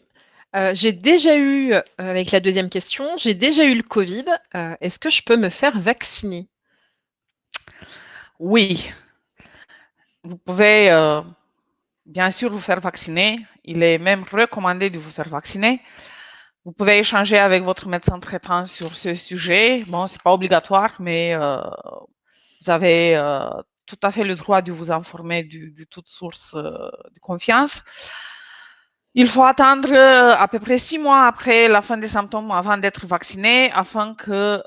J'ai déjà eu, avec la deuxième question, j'ai déjà eu le Covid. Est-ce que je peux me faire vacciner? Oui, vous pouvez bien sûr vous faire vacciner. Il est même recommandé de vous faire vacciner. Vous pouvez échanger avec votre médecin traitant sur ce sujet. Bon, c'est pas obligatoire, mais vous avez tout à fait le droit de vous informer de toute source de confiance. Il faut attendre à peu près 6 mois après la fin des symptômes avant d'être vacciné afin que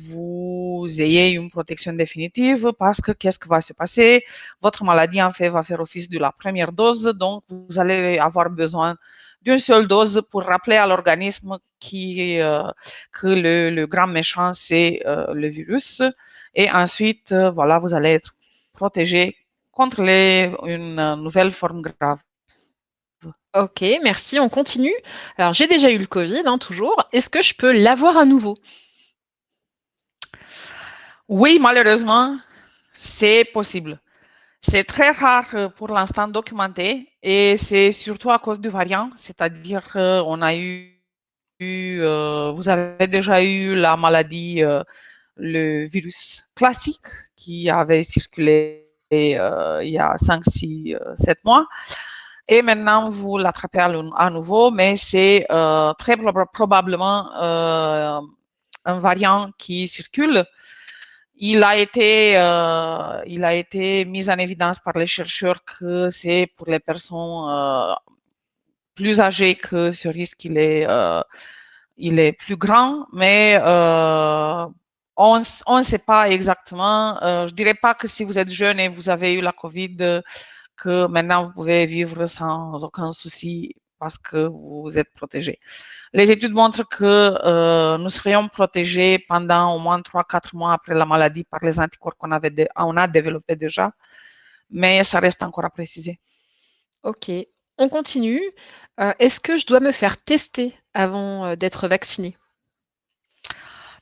vous ayez une protection définitive parce que qu'est-ce qui va se passer? Votre maladie en fait va faire office de la première dose, donc vous allez avoir besoin d'une seule dose pour rappeler à l'organisme que le grand méchant c'est le virus et ensuite voilà vous allez être protégé contre une nouvelle forme grave. Ok, merci. On continue. Alors, j'ai déjà eu le Covid, toujours. Est-ce que je peux l'avoir à nouveau? Oui, malheureusement, c'est possible. C'est très rare pour l'instant documenté et c'est surtout à cause du variant, c'est-à-dire on a vous avez déjà eu la maladie, le virus classique qui avait circulé il y a 5, 6, 7 mois. Et maintenant, vous l'attrapez à nouveau, mais c'est très probablement un variant qui circule. Il a été mis en évidence par les chercheurs que c'est pour les personnes plus âgées que ce risque il est plus grand, mais on ne sait pas exactement. Je dirais pas que si vous êtes jeune et vous avez eu la COVID, que maintenant vous pouvez vivre sans aucun souci parce que vous êtes protégé. Les études montrent que nous serions protégés pendant au moins 3-4 mois après la maladie par les anticorps qu'on a développés déjà, mais ça reste encore à préciser. Ok, on continue. Est-ce que je dois me faire tester avant d'être vaccinée?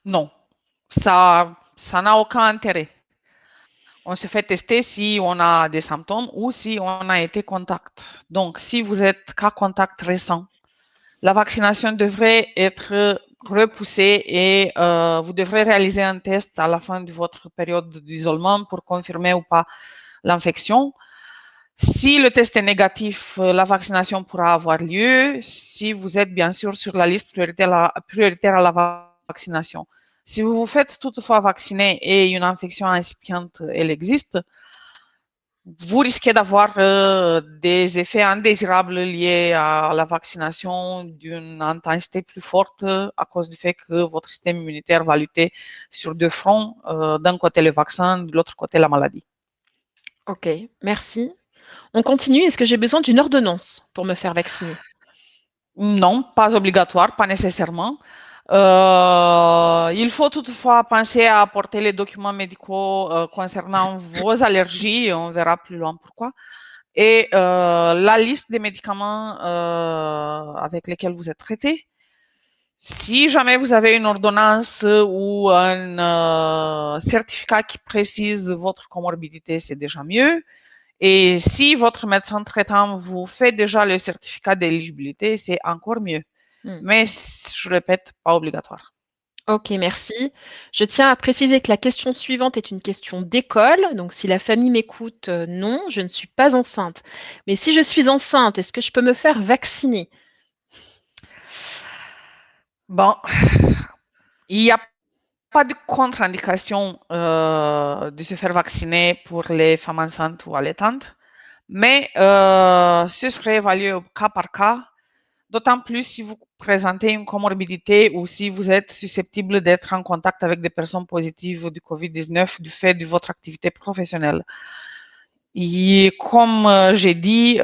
Non, ça n'a aucun intérêt. on se fait tester si on a des symptômes ou si on a été contact. Donc, si vous êtes cas contact récent, la vaccination devrait être repoussée et vous devrez réaliser un test à la fin de votre période d'isolement pour confirmer ou pas l'infection. Si le test est négatif, la vaccination pourra avoir lieu si vous êtes bien sûr sur la liste prioritaire à la vaccination. Si vous vous faites toutefois vacciner et une infection incipiente, elle existe, vous risquez d'avoir des effets indésirables liés à la vaccination d'une intensité plus forte à cause du fait que votre système immunitaire va lutter sur deux fronts, d'un côté le vaccin, de l'autre côté la maladie. Ok, merci. On continue. Est-ce que j'ai besoin d'une ordonnance pour me faire vacciner? Non, pas obligatoire, pas nécessairement. Il faut toutefois penser à apporter les documents médicaux concernant vos allergies, on verra plus loin pourquoi, et la liste des médicaments avec lesquels vous êtes traité. Si jamais vous avez une ordonnance ou un certificat qui précise votre comorbidité, c'est déjà mieux. Et si votre médecin traitant vous fait déjà le certificat d'éligibilité, c'est encore mieux. Mais je répète, pas obligatoire. Ok, merci. Je tiens à préciser que la question suivante est une question d'école. Donc, si la famille m'écoute, non, je ne suis pas enceinte. Mais si je suis enceinte, est-ce que je peux me faire vacciner? Bon, il n'y a pas de contre-indication de se faire vacciner pour les femmes enceintes ou allaitantes, mais ce serait évalué au cas par cas, d'autant plus si vous présentez une comorbidité ou si vous êtes susceptible d'être en contact avec des personnes positives du COVID-19 du fait de votre activité professionnelle. Et comme j'ai dit,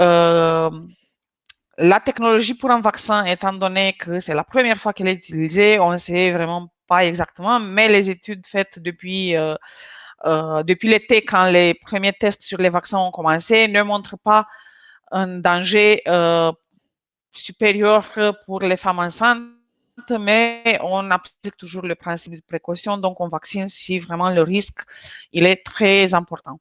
la technologie pour un vaccin, étant donné que c'est la première fois qu'elle est utilisée, on ne sait vraiment pas exactement, mais les études faites depuis l'été, quand les premiers tests sur les vaccins ont commencé, ne montrent pas un danger supérieur pour les femmes enceintes, mais on applique toujours le principe de précaution, donc on vaccine si vraiment le risque il est très important.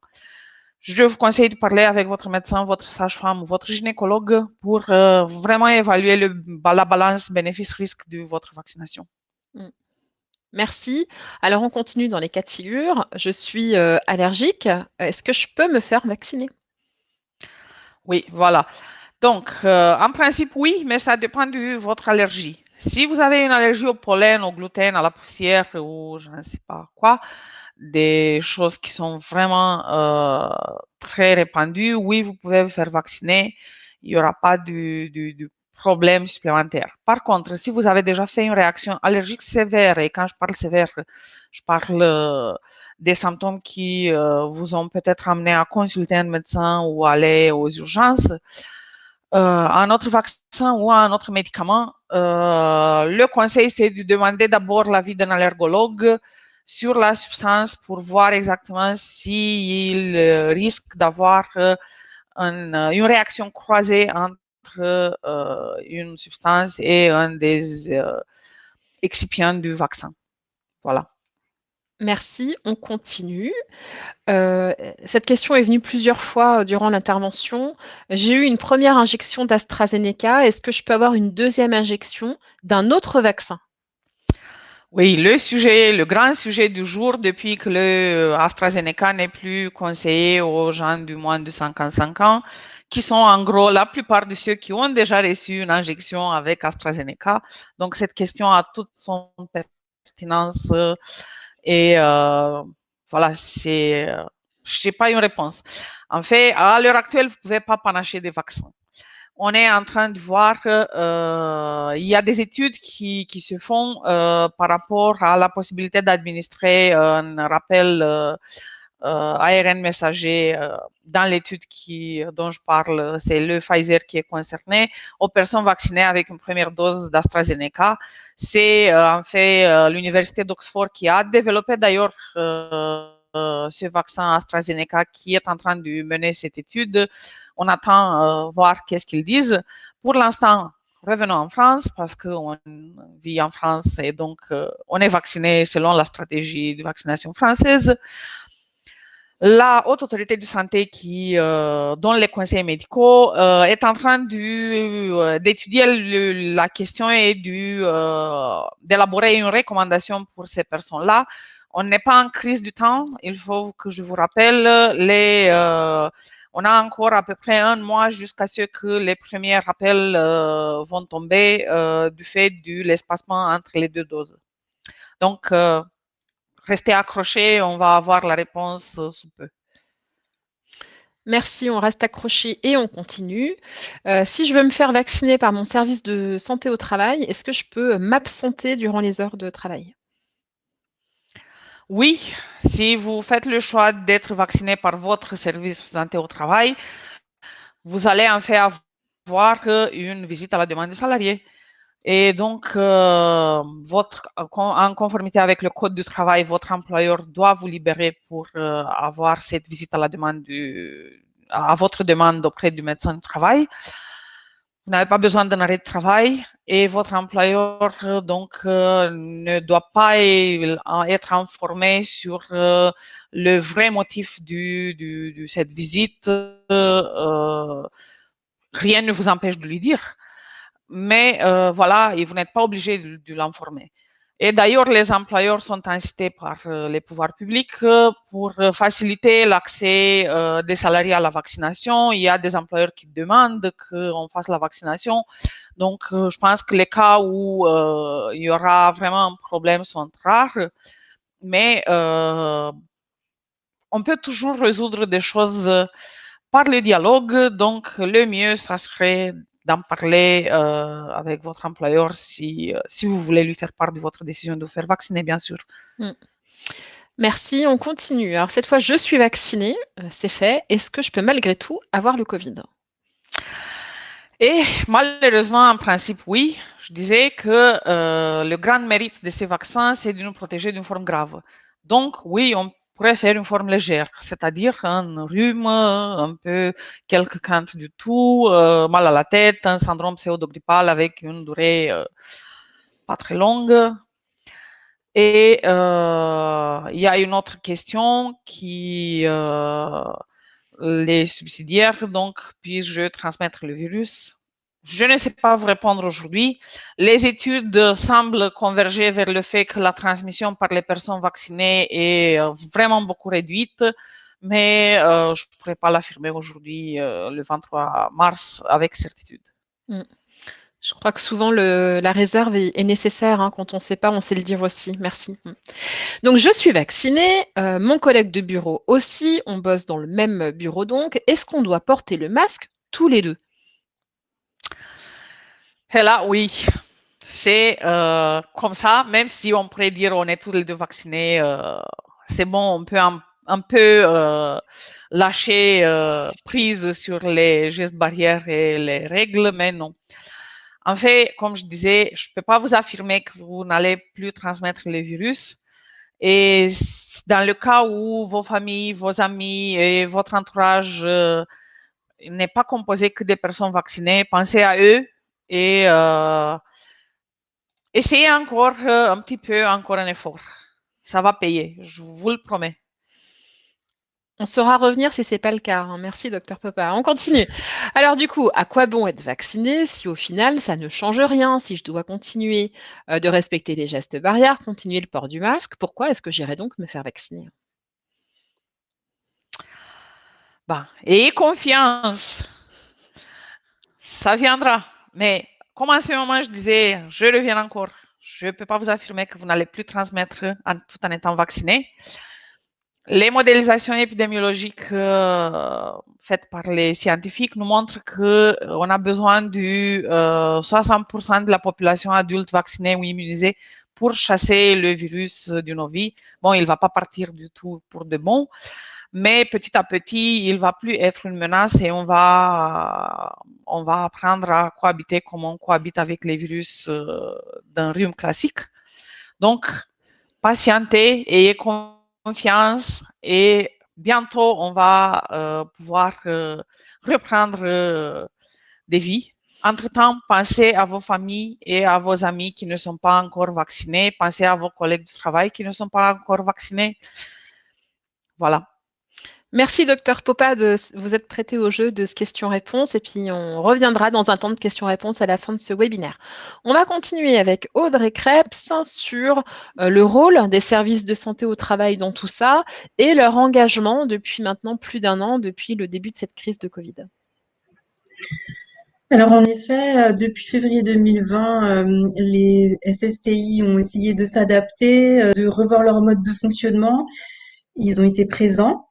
Je vous conseille de parler avec votre médecin, votre sage-femme ou votre gynécologue pour vraiment évaluer la balance bénéfice-risque de votre vaccination. Merci. Alors, on continue dans les cas de figure. Je suis allergique. Est-ce que je peux me faire vacciner? Oui, voilà. Donc, en principe, oui, mais ça dépend de votre allergie. Si vous avez une allergie au pollen, au gluten, à la poussière ou je ne sais pas quoi, des choses qui sont vraiment très répandues, oui, vous pouvez vous faire vacciner. Il n'y aura pas de problème supplémentaire. Par contre, si vous avez déjà fait une réaction allergique sévère, et quand je parle sévère, je parle des symptômes qui vous ont peut-être amené à consulter un médecin ou aller aux urgences, un autre vaccin ou un autre médicament, le conseil, c'est de demander d'abord l'avis d'un allergologue sur la substance pour voir exactement s'il risque d'avoir une réaction croisée entre une substance et un des excipients du vaccin. Voilà. Merci, on continue. Cette question est venue plusieurs fois durant l'intervention. J'ai eu une première injection d'AstraZeneca. Est-ce que je peux avoir une deuxième injection d'un autre vaccin? Oui, le grand sujet du jour depuis que le AstraZeneca n'est plus conseillé aux gens du moins de 55 ans, qui sont en gros la plupart de ceux qui ont déjà reçu une injection avec AstraZeneca. Donc, cette question a toute son pertinence et voilà, je n'ai pas une réponse. En fait, à l'heure actuelle, vous ne pouvez pas panacher des vaccins. On est en train de voir il y a des études qui se font par rapport à la possibilité d'administrer un rappel ARN messager. Dans l'étude dont je parle, c'est le Pfizer qui est concerné, aux personnes vaccinées avec une première dose d'AstraZeneca. C'est en fait l'université d'Oxford qui a développé d'ailleurs ce vaccin AstraZeneca qui est en train de mener cette étude. On attend voir qu'est-ce qu'ils disent. Pour l'instant, revenons en France parce qu'on vit en France et donc on est vacciné selon la stratégie de vaccination française. La Haute Autorité de Santé qui donne les conseils médicaux est en train d'étudier la question et d'élaborer une recommandation pour ces personnes-là. On n'est pas en crise du temps. Il faut que je vous rappelle, on a encore à peu près 1 mois jusqu'à ce que les premiers rappels vont tomber du fait de l'espacement entre les 2 doses. Donc, restez accrochés, on va avoir la réponse sous peu. Merci, on reste accroché et on continue. Si je veux me faire vacciner par mon service de santé au travail, est-ce que je peux m'absenter durant les heures de travail? Oui, si vous faites le choix d'être vacciné par votre service de santé au travail, vous allez en fait avoir une visite à la demande du salarié. Et donc, en conformité avec le Code du travail, votre employeur doit vous libérer pour avoir cette visite à la demande à votre demande auprès du médecin du travail. Vous n'avez pas besoin d'un arrêt de travail et votre employeur ne doit pas être informé sur le vrai motif de cette visite. Rien ne vous empêche de lui dire. Mais voilà, et vous n'êtes pas obligé de l'informer. Et d'ailleurs, les employeurs sont incités par les pouvoirs publics pour faciliter l'accès des salariés à la vaccination. Il y a des employeurs qui demandent qu'on fasse la vaccination. Donc, je pense que les cas où il y aura vraiment un problème sont rares. Mais on peut toujours résoudre des choses par le dialogue. Donc, le mieux, ça serait d'en parler avec votre employeur si vous voulez lui faire part de votre décision de vous faire vacciner, bien sûr. Merci, on continue. Alors cette fois, je suis vaccinée, c'est fait. Est-ce que je peux malgré tout avoir le Covid? Et malheureusement, en principe, oui. Je disais que le grand mérite de ces vaccins, c'est de nous protéger d'une forme grave. Donc, oui, on pourrait faire une forme légère, c'est-à-dire un rhume, un peu quelques quintes du tout, mal à la tête, un syndrome pseudo-grippal avec une durée pas très longue. Et il y a une autre question qui les subsidiaires, donc puis-je transmettre le virus? Je ne sais pas vous répondre aujourd'hui. Les études semblent converger vers le fait que la transmission par les personnes vaccinées est vraiment beaucoup réduite, mais je ne pourrais pas l'affirmer aujourd'hui, le 23 mars, avec certitude. Je crois que souvent la réserve est nécessaire, hein, quand on ne sait pas, on sait le dire aussi. Merci. Donc je suis vaccinée, mon collègue de bureau aussi, on bosse dans le même bureau donc. Est-ce qu'on doit porter le masque tous les deux? Et là, oui, c'est comme ça, même si on pourrait dire on est tous les deux vaccinés, c'est bon, on peut un peu lâcher prise sur les gestes barrières et les règles, mais non. En fait, comme je disais, je ne peux pas vous affirmer que vous n'allez plus transmettre le virus. Et dans le cas où vos familles, vos amis et votre entourage n'est pas composé que des personnes vaccinées, pensez à eux et essayez encore un petit peu, encore un effort. Ça va payer, je vous le promets. On saura revenir si ce n'est pas le cas, hein. Merci, docteur Popa. On continue. Alors du coup, à quoi bon être vacciné si au final, ça ne change rien? Si je dois continuer de respecter les gestes barrières, continuer le port du masque, pourquoi est-ce que j'irais donc me faire vacciner? Ayez confiance. Ça viendra. Mais comme en ce moment, je disais, je reviens encore. Je ne peux pas vous affirmer que vous n'allez plus transmettre tout en étant vacciné. Les modélisations épidémiologiques faites par les scientifiques nous montrent qu'on a besoin de 60% de la population adulte vaccinée ou immunisée pour chasser le virus de nos vies. Bon, il ne va pas partir du tout pour de bon, mais petit à petit, il ne va plus être une menace et on va apprendre à cohabiter comme on cohabite avec les virus d'un rhume classique. Donc, patientez, ayez confiance et bientôt on va pouvoir reprendre des vies. Entre-temps, pensez à vos familles et à vos amis qui ne sont pas encore vaccinés. Pensez à vos collègues du travail qui ne sont pas encore vaccinés. Voilà. Merci, docteur Popa, de vous être prêté au jeu de ce question-réponse. Et puis, on reviendra dans un temps de questions-réponses à la fin de ce webinaire. On va continuer avec Audrey Krebs sur le rôle des services de santé au travail dans tout ça et leur engagement depuis maintenant plus d'1 an, depuis le début de cette crise de Covid. Alors en effet, depuis février 2020, les SSTI ont essayé de s'adapter, de revoir leur mode de fonctionnement. Ils ont été présents.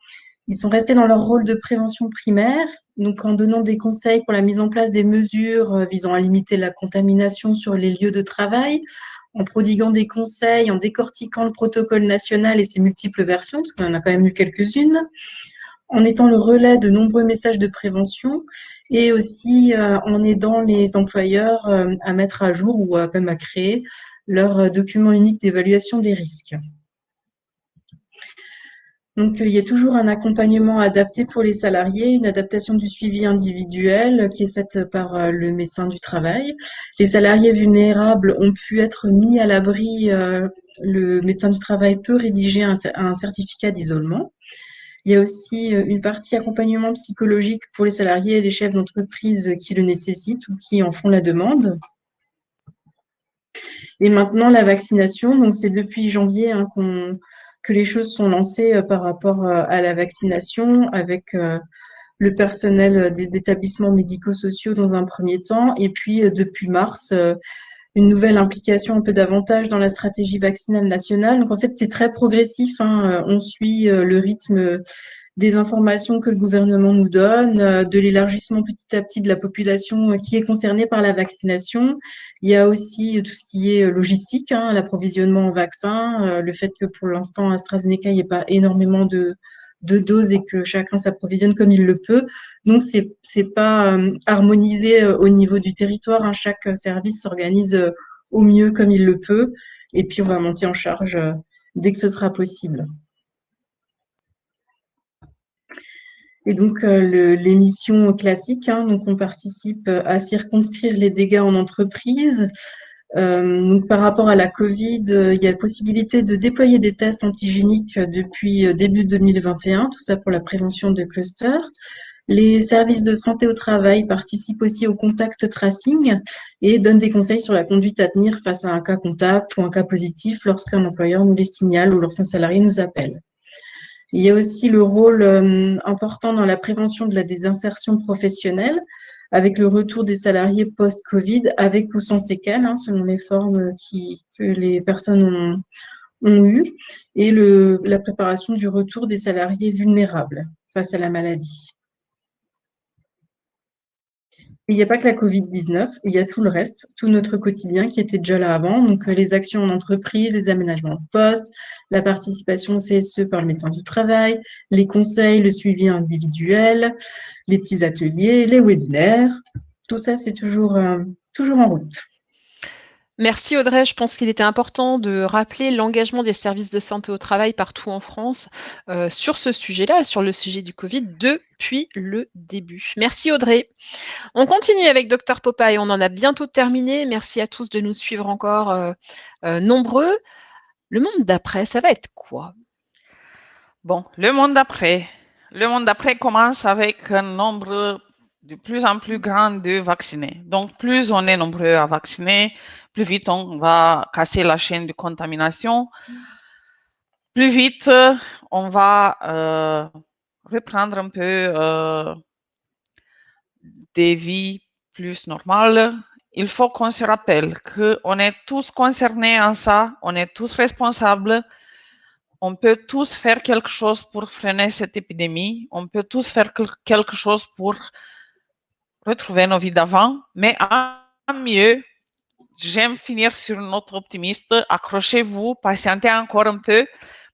Ils sont restés dans leur rôle de prévention primaire, donc en donnant des conseils pour la mise en place des mesures visant à limiter la contamination sur les lieux de travail, en prodiguant des conseils, en décortiquant le protocole national et ses multiples versions, parce qu'on en a quand même eu quelques-unes, en étant le relais de nombreux messages de prévention et aussi en aidant les employeurs à mettre à jour ou même à créer leur document unique d'évaluation des risques. Donc, il y a toujours un accompagnement adapté pour les salariés, une adaptation du suivi individuel qui est faite par le médecin du travail. Les salariés vulnérables ont pu être mis à l'abri. Le médecin du travail peut rédiger un certificat d'isolement. Il y a aussi une partie accompagnement psychologique pour les salariés et les chefs d'entreprise qui le nécessitent ou qui en font la demande. Et maintenant, la vaccination, donc c'est depuis janvier que les choses sont lancées par rapport à la vaccination avec le personnel des établissements médico-sociaux dans un premier temps, et puis depuis mars, une nouvelle implication un peu davantage dans la stratégie vaccinale nationale. Donc en fait, c'est très progressif, hein. On suit le rythme des informations que le gouvernement nous donne, de l'élargissement petit à petit de la population qui est concernée par la vaccination. Il y a aussi tout ce qui est logistique, hein, l'approvisionnement en vaccins, le fait que pour l'instant, AstraZeneca, il n'y ait pas énormément de doses et que chacun s'approvisionne comme il le peut. Donc, c'est pas harmonisé au niveau du territoire, hein. Chaque service s'organise au mieux comme il le peut. Et puis, on va monter en charge dès que ce sera possible. Et donc, les missions classiques, hein, donc on participe à circonscrire les dégâts en entreprise. Donc, par rapport à la Covid, il y a la possibilité de déployer des tests antigéniques depuis début 2021, tout ça pour la prévention de clusters. Les services de santé au travail participent aussi au contact tracing et donnent des conseils sur la conduite à tenir face à un cas contact ou un cas positif lorsqu'un employeur nous les signale ou lorsqu'un salarié nous appelle. Il y a aussi le rôle important dans la prévention de la désinsertion professionnelle, avec le retour des salariés post-Covid, avec ou sans séquelles, hein, selon les formes que les personnes ont eues, et la préparation du retour des salariés vulnérables face à la maladie. Il n'y a pas que la Covid-19, il y a tout le reste, tout notre quotidien qui était déjà là avant, donc les actions en entreprise, les aménagements de poste, la participation au CSE par le médecin du travail, les conseils, le suivi individuel, les petits ateliers, les webinaires, tout ça c'est toujours en route. Merci Audrey, je pense qu'il était important de rappeler l'engagement des services de santé au travail partout en France sur ce sujet-là, sur le sujet du Covid, depuis le début. Merci Audrey. On continue avec Dr Popa et on en a bientôt terminé. Merci à tous de nous suivre encore nombreux. Le monde d'après, ça va être quoi? Bon, le monde d'après. Le monde d'après commence avec un nombre de plus en plus grand de vaccinés. Donc, plus on est nombreux à vacciner, plus vite on va casser la chaîne de contamination, plus vite on va reprendre un peu des vies plus normales. Il faut qu'on se rappelle qu'on est tous concernés en ça, on est tous responsables. On peut tous faire quelque chose pour freiner cette épidémie. On peut tous faire quelque chose pour retrouver nos vies d'avant. Mais en mieux, j'aime finir sur une note optimiste. Accrochez-vous, patientez encore un peu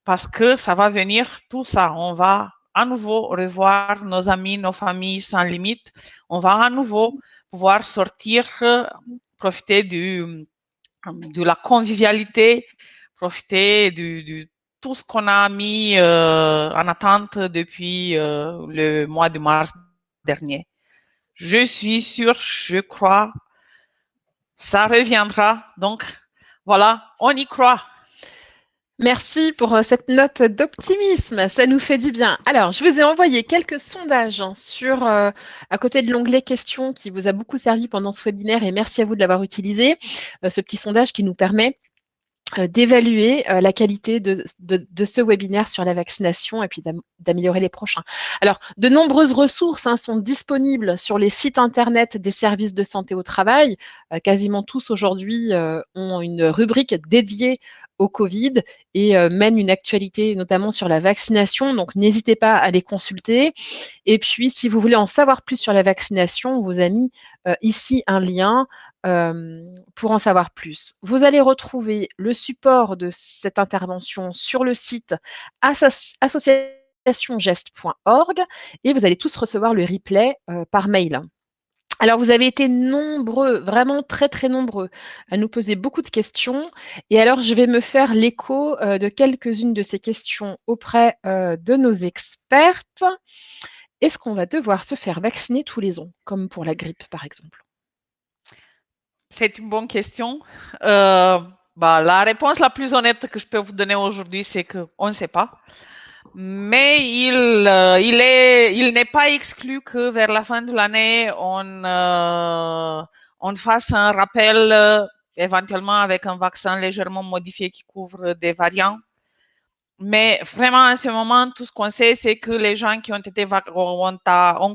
parce que ça va venir tout ça. On va à nouveau revoir nos amis, nos familles sans limite. On va à nouveau pouvoir sortir, profiter de la convivialité, profiter du tout ce qu'on a mis en attente depuis le mois de mars dernier. Je suis sûre, je crois, ça reviendra. Donc, voilà, on y croit. Merci pour cette note d'optimisme, ça nous fait du bien. Alors, je vous ai envoyé quelques sondages à côté de l'onglet questions qui vous a beaucoup servi pendant ce webinaire et merci à vous de l'avoir utilisé. Ce petit sondage qui nous permet d'évaluer la qualité de ce webinaire sur la vaccination et puis d'améliorer les prochains. Alors, de nombreuses ressources sont disponibles sur les sites internet des services de santé au travail. Quasiment tous aujourd'hui ont une rubrique dédiée au Covid et mènent une actualité notamment sur la vaccination. Donc, n'hésitez pas à les consulter. Et puis, si vous voulez en savoir plus sur la vaccination, on vous a mis ici un lien pour en savoir plus. Vous allez retrouver le support de cette intervention sur le site associationgeste.org et vous allez tous recevoir le replay par mail. Alors, vous avez été nombreux, vraiment très, très nombreux, à nous poser beaucoup de questions. Et alors, je vais me faire l'écho de quelques-unes de ces questions auprès de nos expertes. Est-ce qu'on va devoir se faire vacciner tous les ans, comme pour la grippe, par exemple? C'est une bonne question. La réponse la plus honnête que je peux vous donner aujourd'hui, c'est qu'on ne sait pas. Mais il n'est pas exclu que vers la fin de l'année, on fasse un rappel, éventuellement avec un vaccin légèrement modifié qui couvre des variants. Mais vraiment, en ce moment, tout ce qu'on sait, c'est que les gens qui ont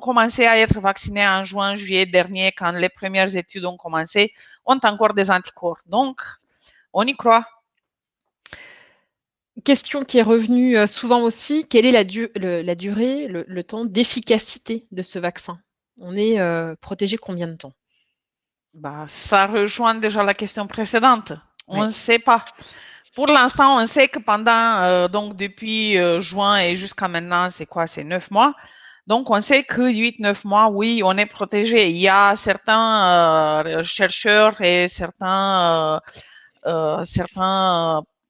commencé à être vaccinés en juin, juillet dernier, quand les premières études ont commencé, ont encore des anticorps. Donc, on y croit. Question qui est revenue souvent aussi, quelle est la durée, le temps d'efficacité de ce vaccin? On est protégé combien de temps? Ça rejoint déjà la question précédente. On ne Oui. sait pas. Pour l'instant, on sait que pendant, donc depuis juin et jusqu'à maintenant, c'est quoi? C'est 9 mois. Donc, on sait que 8-9 mois, oui, on est protégé. Il y a certains chercheurs et certains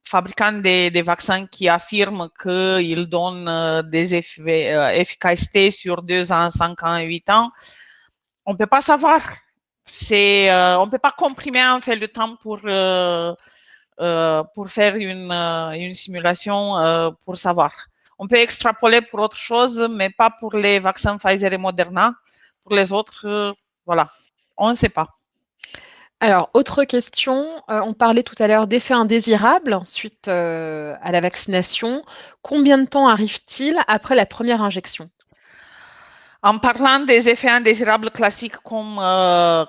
fabricants des vaccins qui affirment qu'ils donnent des efficacités sur 2 ans, 5 ans, 8 ans. On ne peut pas savoir. On ne peut pas comprimer en fait le temps pour faire une simulation pour savoir. On peut extrapoler pour autre chose, mais pas pour les vaccins Pfizer et Moderna. Pour les autres, voilà, on ne sait pas. Alors, autre question, on parlait tout à l'heure d'effets indésirables suite à la vaccination. Combien de temps arrive-t-il après la première injection? En parlant des effets indésirables classiques comme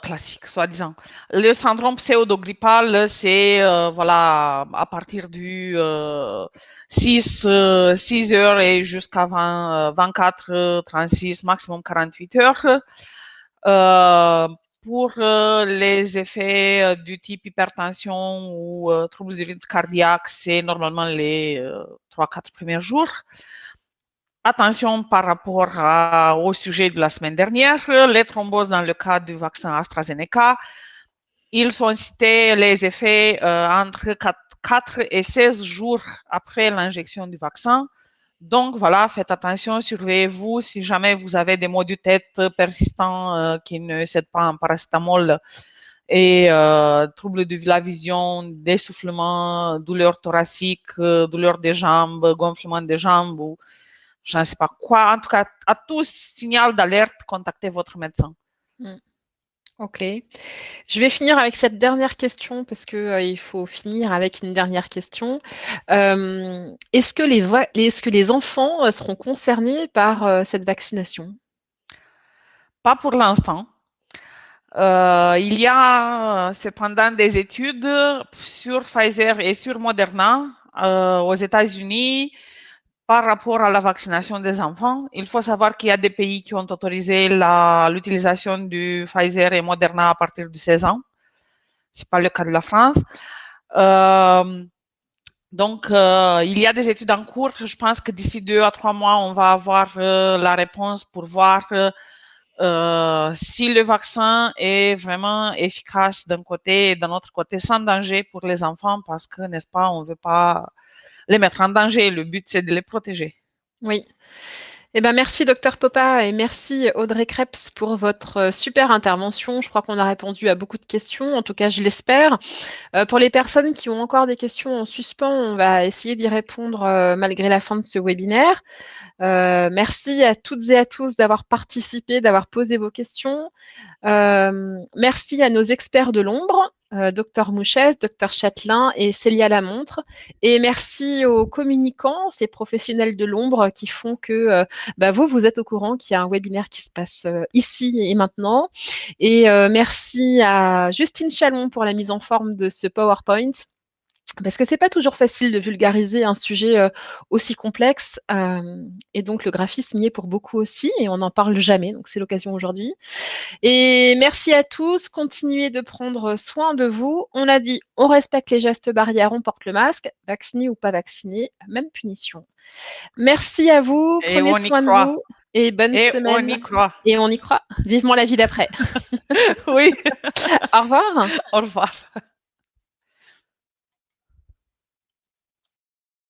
classiques, soi-disant, le syndrome pseudo-grippal, c'est voilà, à partir du 6 heures et jusqu'à 24, 36, maximum 48 heures. Pour les effets du type hypertension ou troubles du rythme cardiaque, c'est normalement les 3-4 premiers jours. Attention par rapport au sujet de la semaine dernière, les thromboses dans le cas du vaccin AstraZeneca, ils sont cités les effets entre 4 et 16 jours après l'injection du vaccin. Donc voilà, faites attention, surveillez-vous si jamais vous avez des maux de tête persistants qui ne cèdent pas en paracétamol et troubles de la vision, d'essoufflement, douleurs thoraciques, douleurs des jambes, gonflement des jambes ou je ne sais pas quoi. En tout cas, à tout signal d'alerte, contactez votre médecin. Ok. Je vais finir avec cette dernière question parce que il faut finir avec une dernière question. Est-ce que les enfants seront concernés par cette vaccination? Pas pour l'instant. Il y a cependant des études sur Pfizer et sur Moderna aux États-Unis par rapport à la vaccination des enfants. Il faut savoir qu'il y a des pays qui ont autorisé l'utilisation du Pfizer et Moderna à partir de 16 ans. Ce n'est pas le cas de la France. Donc, il y a des études en cours. Je pense que d'ici 2 à 3 mois, on va avoir la réponse pour voir si le vaccin est vraiment efficace d'un côté et d'un autre côté sans danger pour les enfants parce que, n'est-ce pas, on ne veut pas les mettre en danger. Le but, c'est de les protéger. Oui. Eh ben, merci Docteur Popa et merci Audrey Krebs pour votre super intervention. Je crois qu'on a répondu à beaucoup de questions, en tout cas je l'espère. Pour les personnes qui ont encore des questions en suspens, on va essayer d'y répondre malgré la fin de ce webinaire. Merci à toutes et à tous d'avoir participé, d'avoir posé vos questions. Merci à nos experts de l'ombre, Dr Mouchès, Dr Châtelain et Célia Lamontre. Et merci aux communicants, ces professionnels de l'ombre qui font que vous êtes au courant qu'il y a un webinaire qui se passe ici et maintenant. Et merci à Justine Chalon pour la mise en forme de ce PowerPoint. Parce que c'est pas toujours facile de vulgariser un sujet aussi complexe, et donc le graphisme y est pour beaucoup aussi, et on n'en parle jamais, donc c'est l'occasion aujourd'hui. Et merci à tous, continuez de prendre soin de vous. On a dit, on respecte les gestes barrières, on porte le masque, vacciné ou pas vacciné, même punition. Merci à vous, Et prenez on y soin de croit. vous, et bonne Et semaine. on y croit. Et on y croit, vivement la vie d'après. Oui, Au revoir. au revoir.